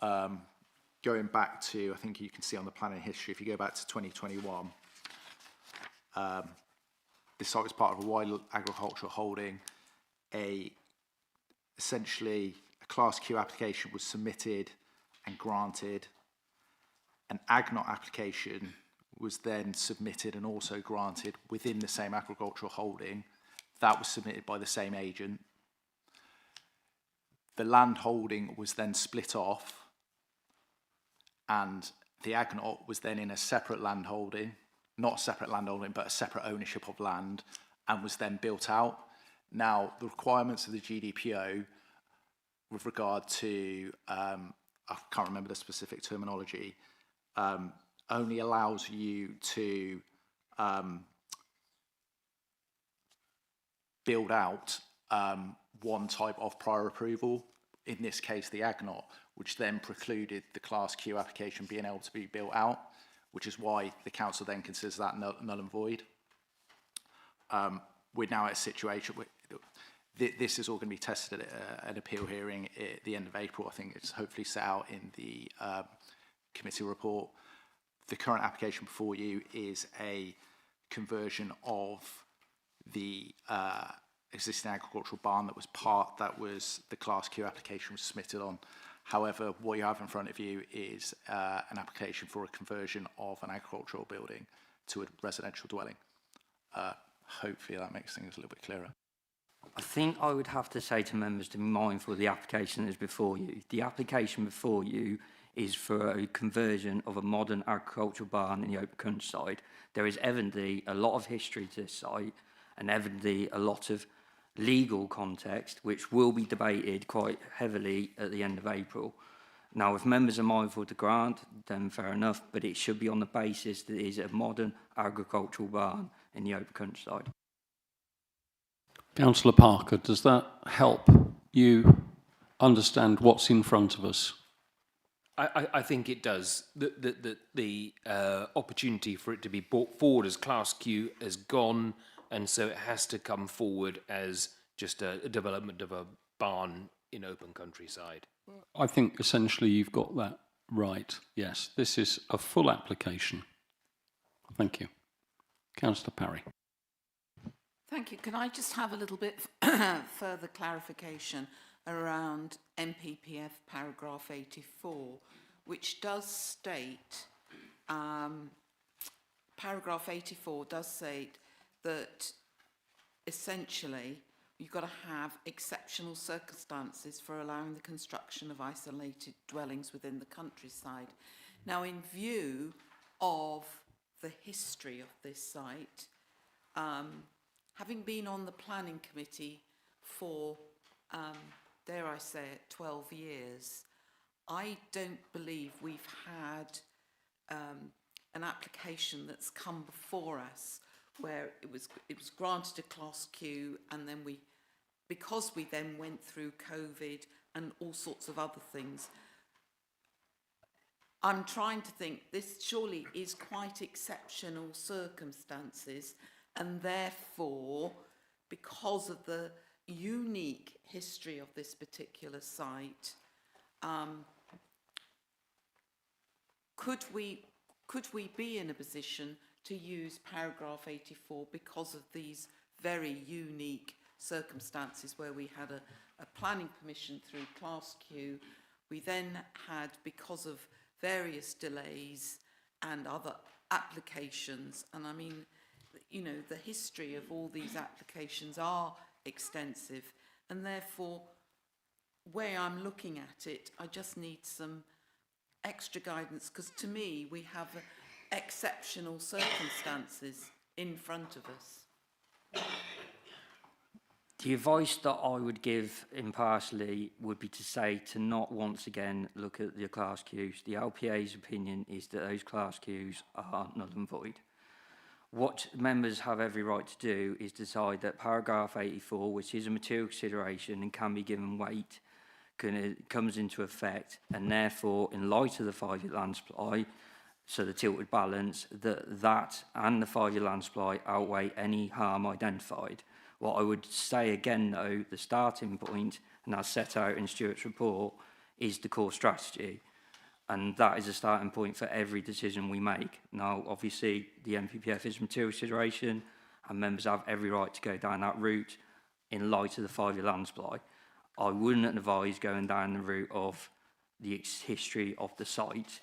Going back to, I think you can see on the planning history, if you go back to 2021, this site was part of a wider agricultural holding. Essentially, a Class Q application was submitted and granted. An AGNOT application was then submitted and also granted within the same agricultural holding. That was submitted by the same agent. The land holding was then split off, and the AGNOT was then in a separate land holding, not a separate land holding, but a separate ownership of land, and was then built out. Now, the requirements of the GDPO with regard to, I can't remember the specific terminology, only allows you to build out one type of prior approval, in this case the AGNOT, which then precluded the Class Q application being able to be built out, which is why the council then considers that null and void. We're now at a situation where this is all going to be tested at an appeal hearing at the end of April. I think it's hopefully set out in the committee report. The current application before you is a conversion of the existing agricultural barn that was the Class Q application was submitted on. However, what you have in front of you is an application for a conversion of an agricultural building to a residential dwelling. Hopefully that makes things a little bit clearer. I think I would have to say to members to be mindful of the application that is before you. The application before you is for a conversion of a modern agricultural barn in the open countryside. There is evidently a lot of history to this site and evidently a lot of legal context which will be debated quite heavily at the end of April. Now, if members are mindful to grant, then fair enough, but it should be on the basis that it is a modern agricultural barn in the open countryside. Councillor Parker, does that help you understand what's in front of us? I think it does. The opportunity for it to be brought forward as Class Q has gone, and so it has to come forward as just a development of a barn in open countryside. I think essentially you've got that right. Yes, this is a full application. Thank you. Councillor Parry. Thank you. Can I just have a little bit further clarification around MPPF paragraph 84, which does state, paragraph 84 does state that essentially you've got to have exceptional circumstances for allowing the construction of isolated dwellings within the countryside. Now, in view of the history of this site, having been on the planning committee for, dare I say it, 12 years, I don't believe we've had an application that's come before us where it was granted a Class Q, and then because we then went through COVID and all sorts of other things, I'm trying to think, this surely is quite exceptional circumstances, and therefore, because of the unique history of this particular site, could we be in a position to use paragraph 84 because of these very unique circumstances where we had a planning permission through Class Q, we then had, because of various delays and other applications, and I mean, you know, the history of all these applications are extensive, and therefore way I'm looking at it, I just need some extra guidance, because to me, we have exceptional circumstances in front of us. The advice that I would give impartially would be to say to not once again look at the class queues. The LPA's opinion is that those class queues are null and void. What members have every right to do is decide that paragraph 84, which is a material consideration and can be given weight, comes into effect, and therefore, in light of the 5-year land supply, so the tilted balance, that and the 5-year land supply outweigh any harm identified. What I would say again, though, the starting point, and as set out in Stuart's report, is the core strategy. And that is a starting point for every decision we make. Now, obviously, the MPPF is material consideration, and members have every right to go down that route in light of the 5-year land supply. I wouldn't advise going down the route of the history of the site.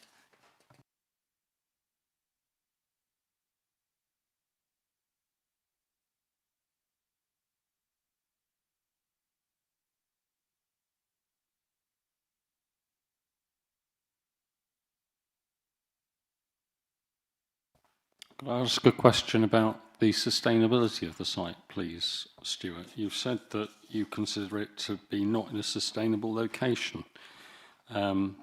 Could I ask a question about the sustainability of the site, please, Stuart? You've said that you consider it to be not in a sustainable location. Can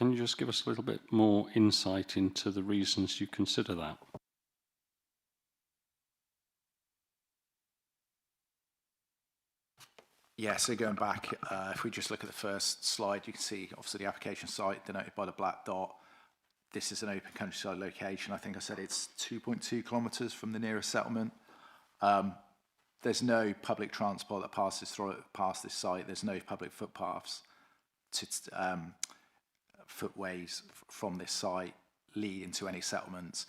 you just give us a little bit more insight into the reasons you consider that? Yeah, so going back, if we just look at the first slide, you can see obviously the application site denoted by the black dot. This is an open countryside location. I think I said it's 2.2 kilometres from the nearest settlement. There's no public transport that passes past this site. There's no public footpaths, footways from this site leading to any settlements.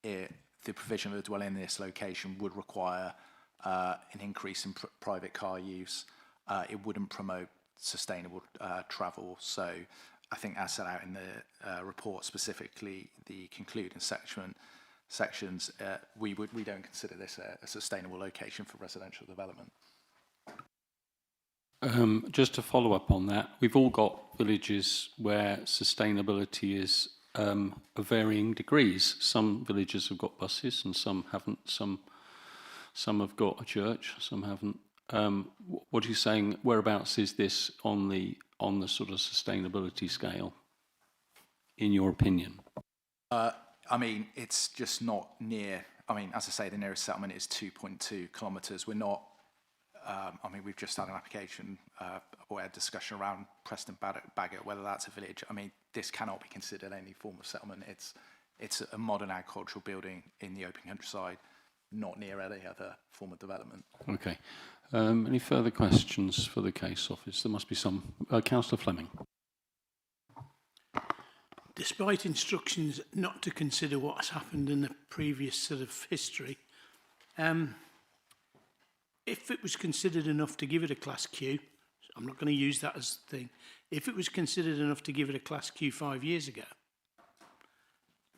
The provision of a dwelling in this location would require an increase in private car use. It wouldn't promote sustainable travel. So I think as set out in the report, specifically the concluding sections, we don't consider this a sustainable location for residential development. Just to follow up on that, we've all got villages where sustainability is of varying degrees. Some villages have got buses and some haven't. Some have got a church, some haven't. What are you saying? Whereabouts is this on the sort of sustainability scale, in your opinion? I mean, it's just not near. I mean, as I say, the nearest settlement is 2.2 kilometres. We're not. I mean, we've just had an application or a discussion around Preston Bagot, whether that's a village. I mean, this cannot be considered any form of settlement. It's a modern agricultural building in the open countryside, not near any other form of development. Okay. Any further questions for the case office? There must be some. Councillor Fleming. Despite instructions not to consider what's happened in the previous sort of history, if it was considered enough to give it a Class Q, I'm not going to use that as the thing, if it was considered enough to give it a Class Q 5 years ago,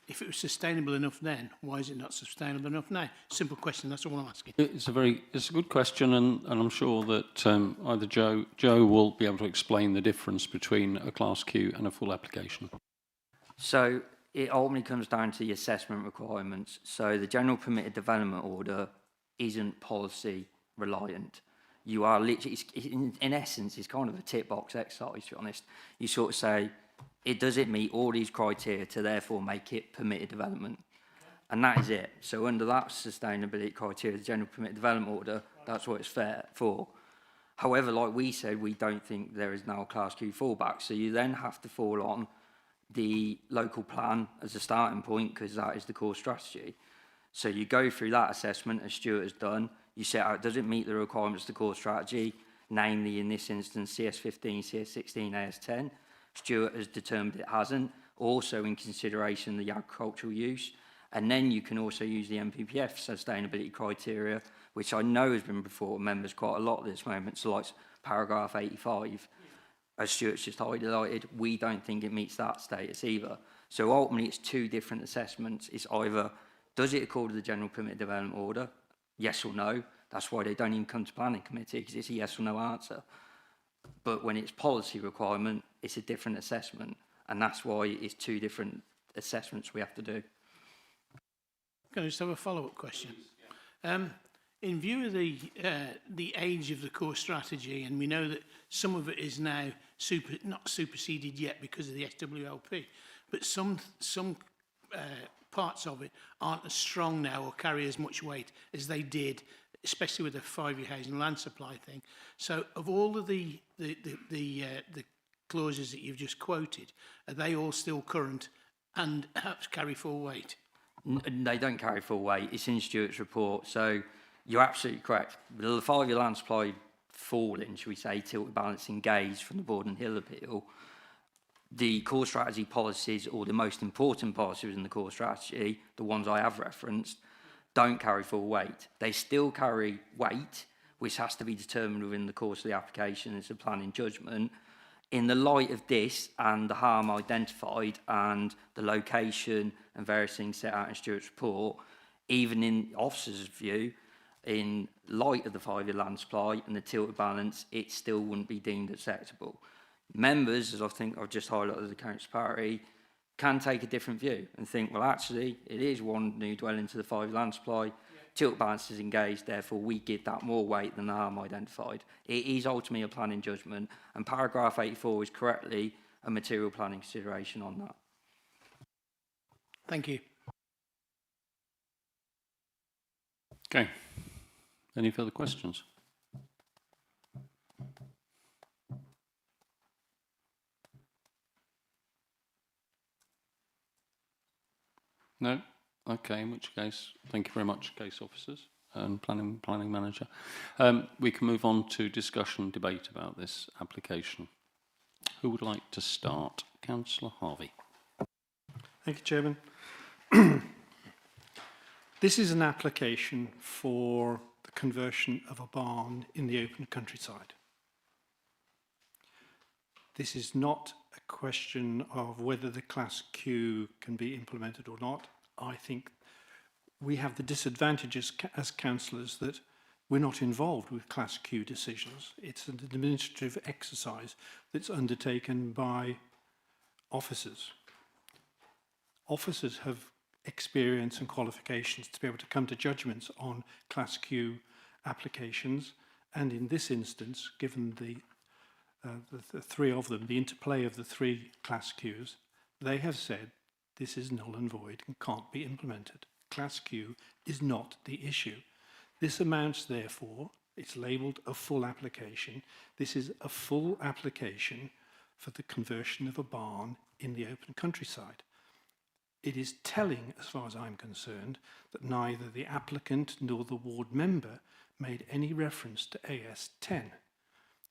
if it was sustainable enough then, why is it not sustainable enough now? Simple question, that's all I'm asking. It's a good question, and I'm sure that either Joe will be able to explain the difference between a Class Q and a full application. So it ultimately comes down to the assessment requirements. So the general permitted development order isn't policy reliant. You are literally, in essence, it's kind of a tick box exercise, to be honest. You sort of say, does it meet all these criteria to therefore make it permitted development? And that is it. So under that sustainability criteria, the general permitted development order, that's what it's fair for. However, like we said, we don't think there is now a Class Q fallback. So you then have to fall on the local plan as a starting point, because that is the core strategy. So you go through that assessment, as Stuart has done. You set out, does it meet the requirements of the core strategy, namely in this instance CS15, CS16, AS10. Stuart has determined it hasn't. Also in consideration the agricultural use. And then you can also use the MPPF sustainability criteria, which I know has been before members quite a lot at this moment. So like paragraph 85, as Stuart's just highlighted, we don't think it meets that status either. So ultimately it's two different assessments. It's either, does it accord to the general permitted development order? Yes or no. That's why they don't even come to planning committee, because it's a yes or no answer. But when it's policy requirement, it's a different assessment. And that's why it's two different assessments we have to do. Can I just have a follow-up question? In view of the age of the core strategy, and we know that some of it is now not superseded yet because of the SWLP, but some parts of it aren't as strong now or carry as much weight as they did, especially with the 5-year housing land supply thing. So, of all of the clauses that you've just quoted, are they all still current and perhaps carry full weight? They don't carry full weight. It's in Stuart's report. So you're absolutely correct. The 5-year land supply falling, shall we say, tilted balance engaged from the Borden Hill appeal, the core strategy policies, or the most important policies in the core strategy, the ones I have referenced, don't carry full weight. They still carry weight, which has to be determined within the course of the application as a planning judgment. In the light of this and the harm identified and the location and various things set out in Stuart's report, even in the officer's view, in light of the 5-year land supply and the tilted balance, it still wouldn't be deemed acceptable. Members, as I think I've just highlighted the Council Party, can take a different view and think, well, actually, it is one new dwelling to the 5-year land supply, tilt balance is engaged, therefore we give that more weight than the harm identified. It is ultimately a planning judgment, and paragraph 84 is correctly a material planning consideration on that. Thank you. Okay. Any further questions? No? Okay, in which case, thank you very much, case officers and planning manager. We can move on to discussion, debate about this application. Who would like to start? Councillor Harvey. Thank you, Chairman. This is an application for the conversion of a barn in the open countryside. This is not a question of whether the Class Q can be implemented or not. I think we have the disadvantages as councillors that we're not involved with Class Q decisions. It's an administrative exercise that's undertaken by officers. Officers have experience and qualifications to be able to come to judgments on Class Q applications, and in this instance, given the three of them, the interplay of the 3 Class Qs, they have said this is null and void and can't be implemented. Class Q is not the issue. This amounts, therefore, it's labelled a full application. This is a full application for the conversion of a barn in the open countryside. It is telling, as far as I'm concerned, that neither the applicant nor the ward member made any reference to AS10.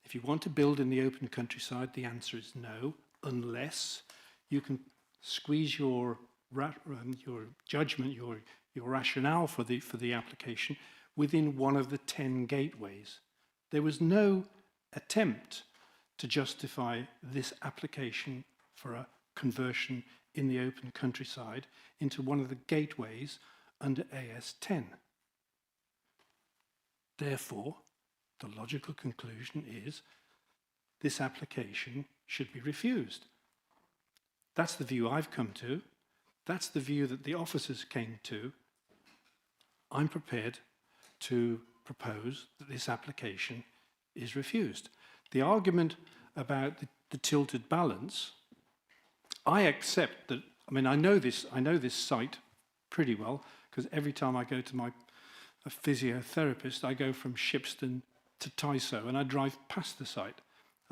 If you want to build in the open countryside, the answer is no, unless you can squeeze your judgment, your rationale for the application within one of the 10 gateways. There was no attempt to justify this application for a conversion in the open countryside into one of the gateways under AS10. Therefore, the logical conclusion is this application should be refused. That's the view I've come to. That's the view that the officers came to. I'm prepared to propose that this application is refused. The argument about the tilted balance, I accept that. I mean, I know this site pretty well because every time I go to a physiotherapist, I go from Shipston to Tyso and I drive past the site.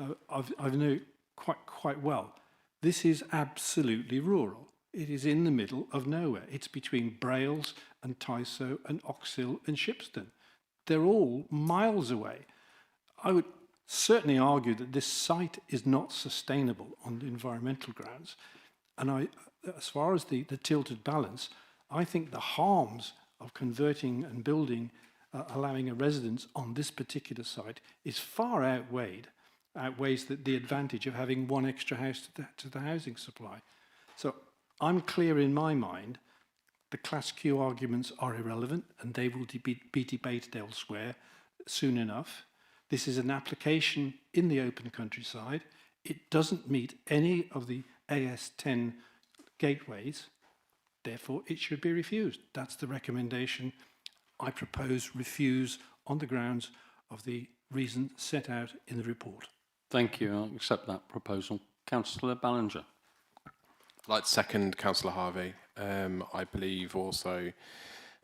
I know it quite well. This is absolutely rural. It is in the middle of nowhere. It's between Brailes and Tyso and Oxhill and Shipston. They're all miles away. I would certainly argue that this site is not sustainable on environmental grounds. And as far as the tilted balance, I think the harms of converting and building, allowing a residence on this particular site is far outweighs the advantage of having one extra house to the housing supply. So I'm clear in my mind the Class Q arguments are irrelevant and they will be debated elsewhere soon enough. This is an application in the open countryside. It doesn't meet any of the AS10 gateways. Therefore, it should be refused. That's the recommendation. I propose refuse on the grounds of the reason set out in the report. Thank you. I'll accept that proposal. Councillor Ballinger. I'd like to second Councillor Harvey. I believe also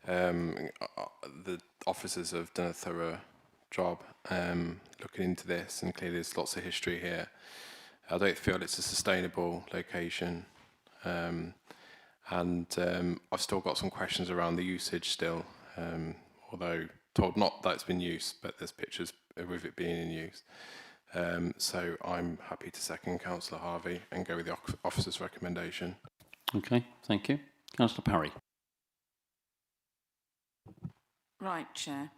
the officers have done a thorough job looking into this, and clearly there's lots of history here. I don't feel it's a sustainable location, and I've still got some questions around the usage still, although told not that it's been used, but there's pictures with it being in use. So I'm happy to second Councillor Harvey and go with the officer's recommendation. Okay, thank you. Councillor Parry. Right, Chair.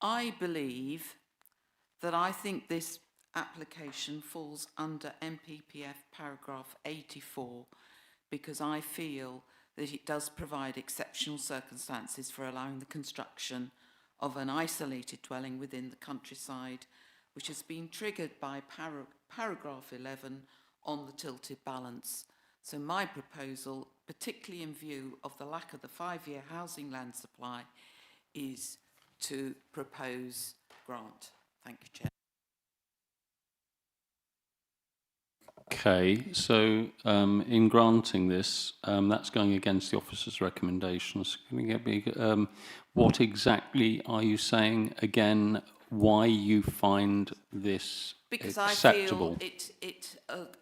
I believe that I think this application falls under MPPF paragraph 84 because I feel that it does provide exceptional circumstances for allowing the construction of an isolated dwelling within the countryside, which has been triggered by paragraph 11 on the tilted balance. So my proposal, particularly in view of the lack of the 5-year housing land supply, is to propose grant. Thank you, Chair. Okay, so in granting this, that's going against the officer's recommendations. Can we get me, what exactly are you saying again? Why you find this because acceptable? I feel it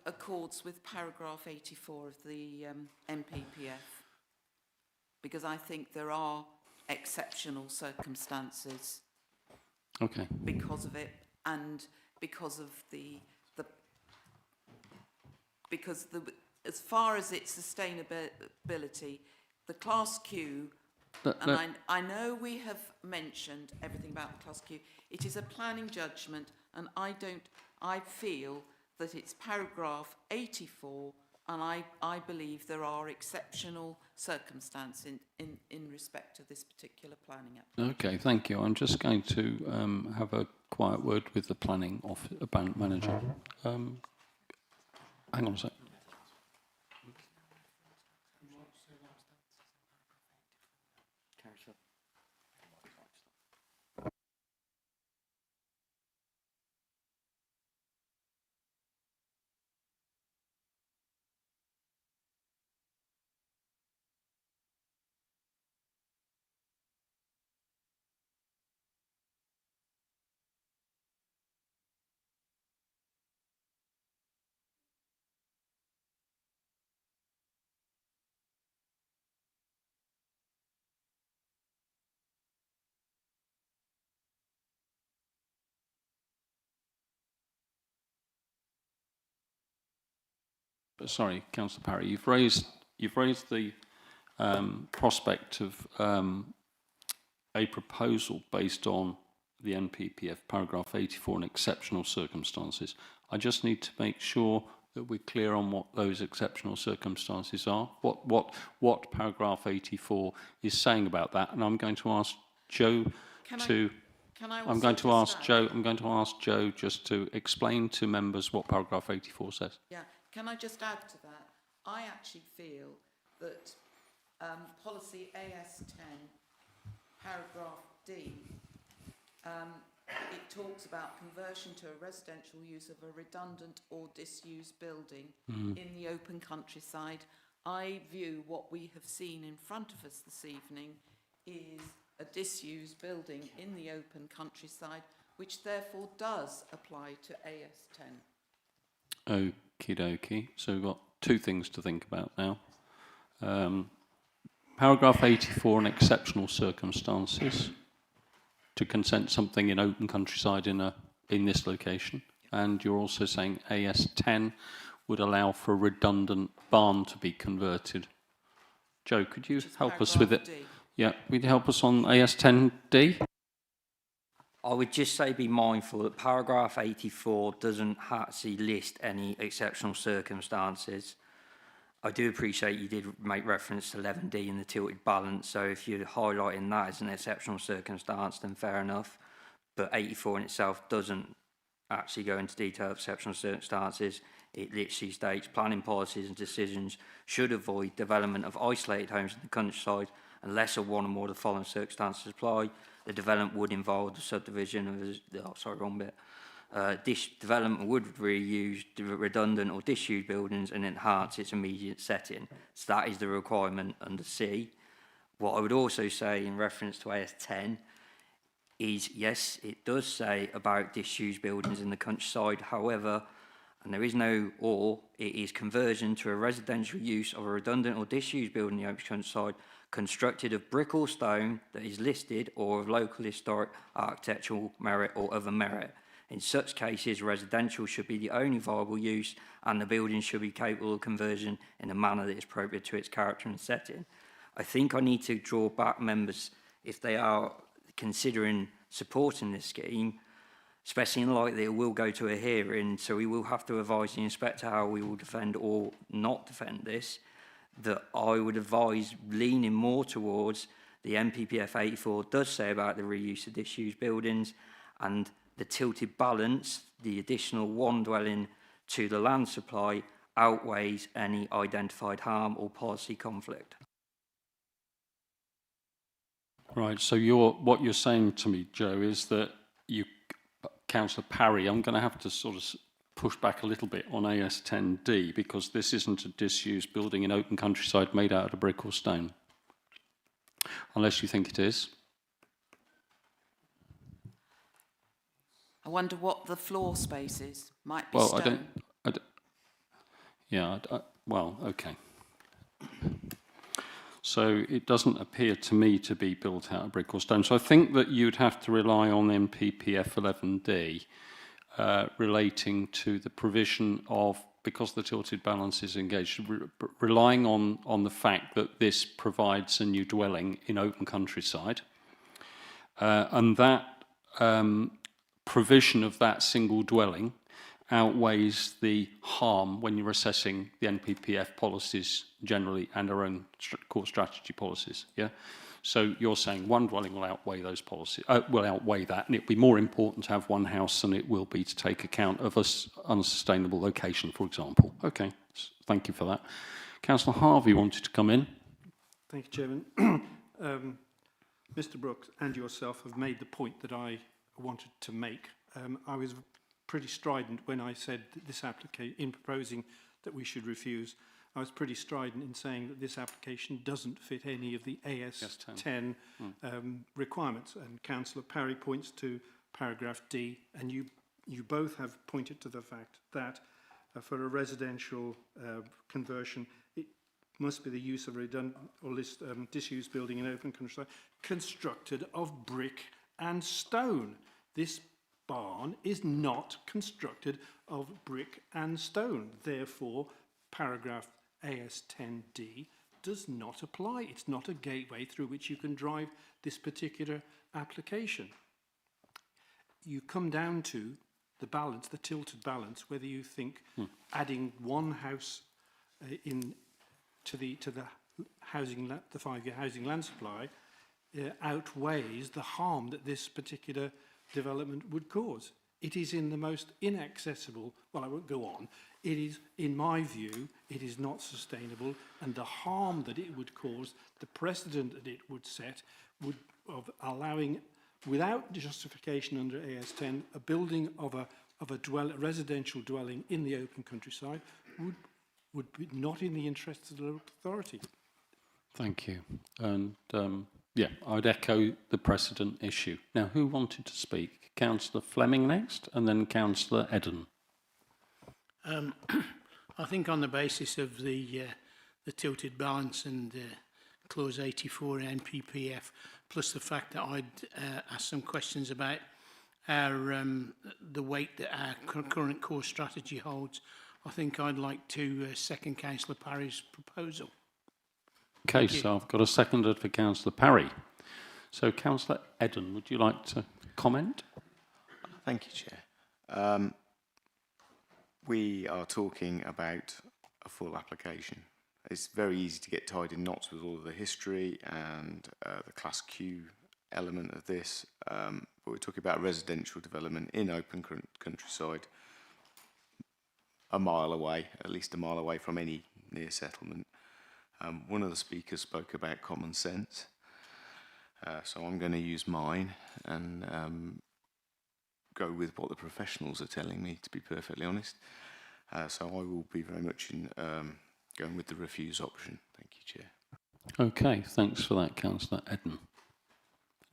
accords with paragraph 84 of the MPPF. Because I think there are exceptional circumstances. Okay. Because of it, and because of as far as its sustainability, the Class Q, I know we have mentioned everything about the Class Q. It is a planning judgment, and I feel that it's paragraph 84, and I believe there are exceptional circumstances in respect to this particular planning application. Okay, thank you. I'm just going to have a quiet word with the planning manager. Hang on a sec. Sorry, Councillor Parry, you've raised the prospect of a proposal based on the NPPF paragraph 84 in exceptional circumstances. I just need to make sure that we're clear on what those exceptional circumstances are, what paragraph 84 is saying about that, and I'm going to ask Joe I'm going to ask Joe just to explain to members what paragraph 84 says. Yeah, can I just add to that? I actually feel that policy AS10, paragraph D, it talks about conversion to a residential use of a redundant or disused building in the open countryside. I view what we have seen in front of us this evening is a disused building in the open countryside, which therefore does apply to AS10. Okie dokie. So we've got two things to think about now. Paragraph 84 in exceptional circumstances to consent something in open countryside in this location, and you're also saying AS10 would allow for a redundant barn to be converted. Joe, could you help us with it? D. Yeah, would you help us on AS10D? I would just say be mindful that paragraph 84 doesn't actually list any exceptional circumstances. I do appreciate you did make reference to 11D and the tilted balance, so if you're highlighting that as an exceptional circumstance, then fair enough. But 84 in itself doesn't actually go into detail of exceptional circumstances. It literally states planning policies and decisions should avoid development of isolated homes in the countryside unless one or more of the following circumstances apply. The development would involve the subdivision of development would reuse redundant or disused buildings and enhance its immediate setting. So that is the requirement under C. What I would also say in reference to AS10 is, yes, it does say about disused buildings in the countryside. However, and there is no or, it is conversion to a residential use of a redundant or disused building in the open countryside constructed of brick or stone that is listed or of local historic architectural merit or other merit. In such cases, residential should be the only viable use and the building should be capable of conversion in a manner that is appropriate to its character and setting. I think I need to draw back members, if they are considering supporting this scheme, especially in light that it will go to a hearing, so we will have to advise the inspector how we will defend or not defend this, that I would advise leaning more towards the NPPF 84 does say about the reuse of disused buildings, and the tilted balance, the additional one dwelling to the land supply, outweighs any identified harm or policy conflict. Right, so what you're saying to me, Joe, is that you, Councillor Parry, I'm going to have to sort of push back a little bit on AS10D because this isn't a disused building in open countryside made out of brick or stone. Unless you think it is. I wonder what the floor space is. Might be Well, stone. Well, okay. So it doesn't appear to me to be built out of brick or stone. So I think that you'd have to rely on NPPF 11D relating to the provision of, because the tilted balance is engaged, relying on the fact that this provides a new dwelling in open countryside. And that provision of that single dwelling outweighs the harm when you're assessing the NPPF policies generally and our own core strategy policies. Yeah. So you're saying one dwelling will outweigh those policies, will outweigh that, and it'll be more important to have one house than it will be to take account of an unsustainable location, for example. Okay. Thank you for that. Councillor Harvey wanted to come in. Thank you, Chairman. Mr. Brooks and yourself have made the point that I wanted to make. I was pretty strident when I said that this application, in proposing that we should refuse, I was pretty strident in saying that this application doesn't fit any of the AS10 requirements. And Councillor Parry points to paragraph D, and you both have pointed to the fact that for a residential conversion, it must be the use of a redundant or disused building in open countryside constructed of brick and stone. This barn is not constructed of brick and stone. Therefore, paragraph AS10D does not apply. It's not a gateway through which you can drive this particular application. You come down to the balance, the tilted balance, whether you think adding one house to the housing, the 5-year housing land supply outweighs the harm that this particular development would cause. It is in the most inaccessible, well, I won't go on, it is, in my view, it is not sustainable, and the harm that it would cause, the precedent that it would set, would of allowing, without justification under AS10, a building of a residential dwelling in the open countryside would be not in the interests of the local authority. Thank you. And yeah, I'd echo the precedent issue. Now, who wanted to speak? Councillor Fleming next, and then Councillor Eden. I think on the basis of the tilted balance and clause 84 NPPF, plus the fact that I'd asked some questions about our the weight that our current core strategy holds, I think I'd like to second Councillor Parry's proposal. Okay, so I've got a seconder for Councillor Parry. So, Councillor Eden, would you like to comment? Thank you, Chair. We are talking about a full application. it's very easy to get tied in knots with all of the history and the Class Q element of this. But we're talking about residential development in open countryside, a mile away, at least a mile away from any near settlement. One of the speakers spoke about common sense, so I'm going to use mine and go with what the professionals are telling me, to be perfectly honest. So I will be very much in going with the refuse option. Thank you, Chair. Okay, thanks for that, Councillor Eden.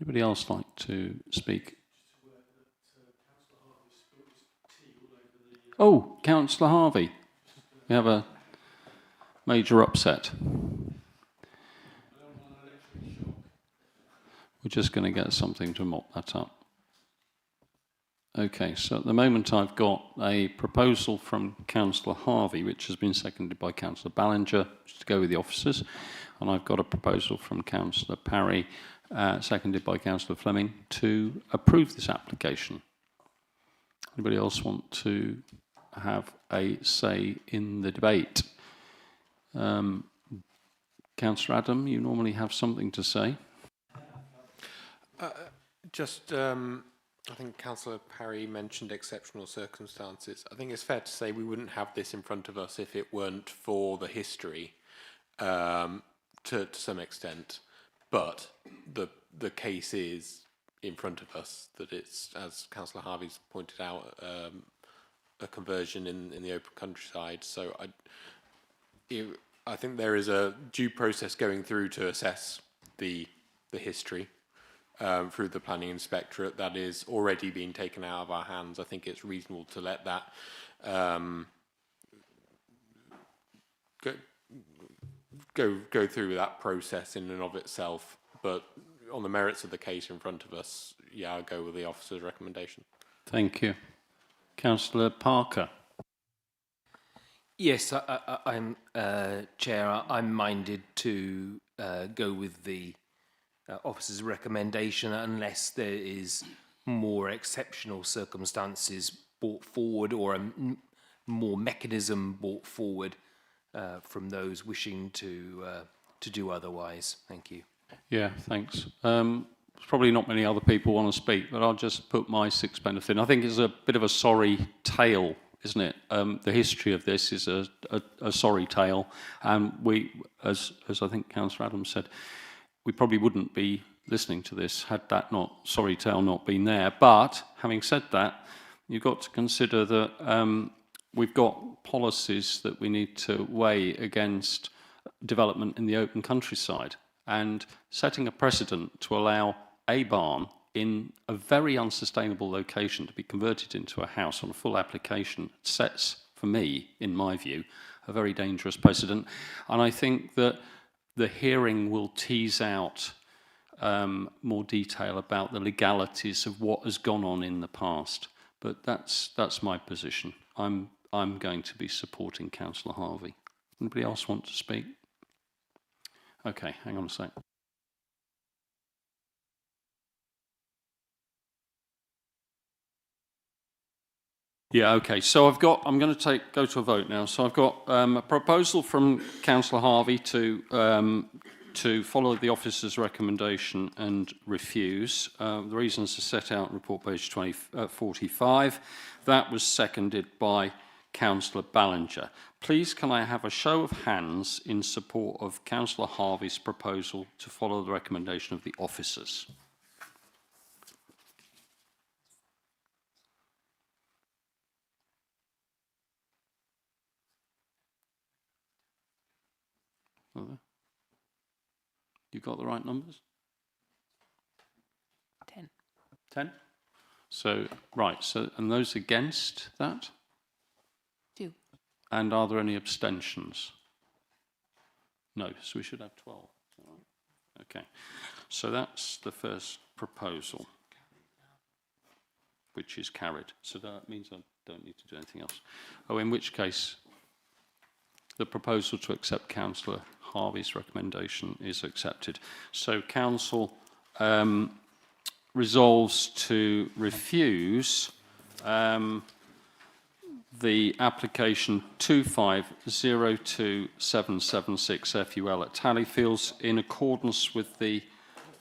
Anybody else like to speak? Oh, Councillor Harvey. We have a major upset. We're just going to get something to mop that up. Okay, so at the moment I've got a proposal from Councillor Harvey, which has been seconded by Councillor Ballinger, to go with the officers, and I've got a proposal from Councillor Parry, seconded by Councillor Fleming, to approve this application. Anybody else want to have a say in the debate? Councillor Adam, you normally have something to say. I think Councillor Parry mentioned exceptional circumstances. I think it's fair to say we wouldn't have this in front of us if it weren't for the history, to some extent. But the case is in front of us, that it's, as Councillor Harvey's pointed out, a conversion in the open countryside. So I think there is a due process going through to assess the history. Through the planning inspectorate that is already being taken out of our hands. I think it's reasonable to let that go through that process in and of itself. But on the merits of the case in front of us, yeah, I'll go with the officer's recommendation. Thank you. Councillor Parker. Yes, I'm Chair. I'm minded to go with the officer's recommendation unless there is more exceptional circumstances brought forward or a more mechanism brought forward from those wishing to do otherwise. Thank you. Yeah, thanks. There's probably not many other people want to speak, but I'll just put my sixpence in. I think it's a bit of a sorry tale, isn't it? The history of this is a sorry tale, and we, as I think Councillor Adams said, we probably wouldn't be listening to this had that sorry tale not been there. But having said that, you've got to consider that we've got policies that we need to weigh against development in the open countryside, and setting a precedent to allow a barn in a very unsustainable location to be converted into a house on a full application sets, for me, in my view, a very dangerous precedent. And I think that the hearing will tease out more detail about the legalities of what has gone on in the past. But that's my position. I'm going to be supporting Councillor Harvey. Anybody else want to speak? Okay, hang on a sec. Yeah, okay. So I'm going to go to a vote now. So I've got a proposal from Councillor Harvey to follow the officer's recommendation and refuse. The reasons are set out in report page 45. That was seconded by Councillor Ballinger. Please, can I have a show of hands in support of Councillor Harvey's proposal to follow the recommendation of the officers? You got the right numbers? 10. 10? So, right, so, and those against that? 2. And are there any abstentions? No, so we should have 12. Okay, so that's the first proposal, which is carried. So that means I don't need to do anything else. Oh, in which case, the proposal to accept Councillor Harvey's recommendation is accepted. So Council resolves to refuse the application 2502776 FUL at Tallyfields in accordance with the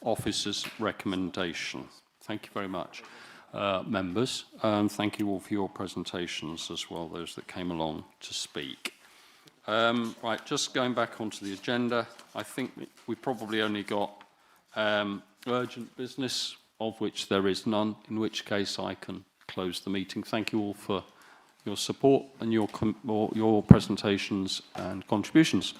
officer's recommendation. Thank you very much, members. Thank you all for your presentations as well, those that came along to speak. Right, just going back onto the agenda, I think we probably only got urgent business, of which there is none, in which case I can close the meeting. Thank you all for your support and your presentations and contributions.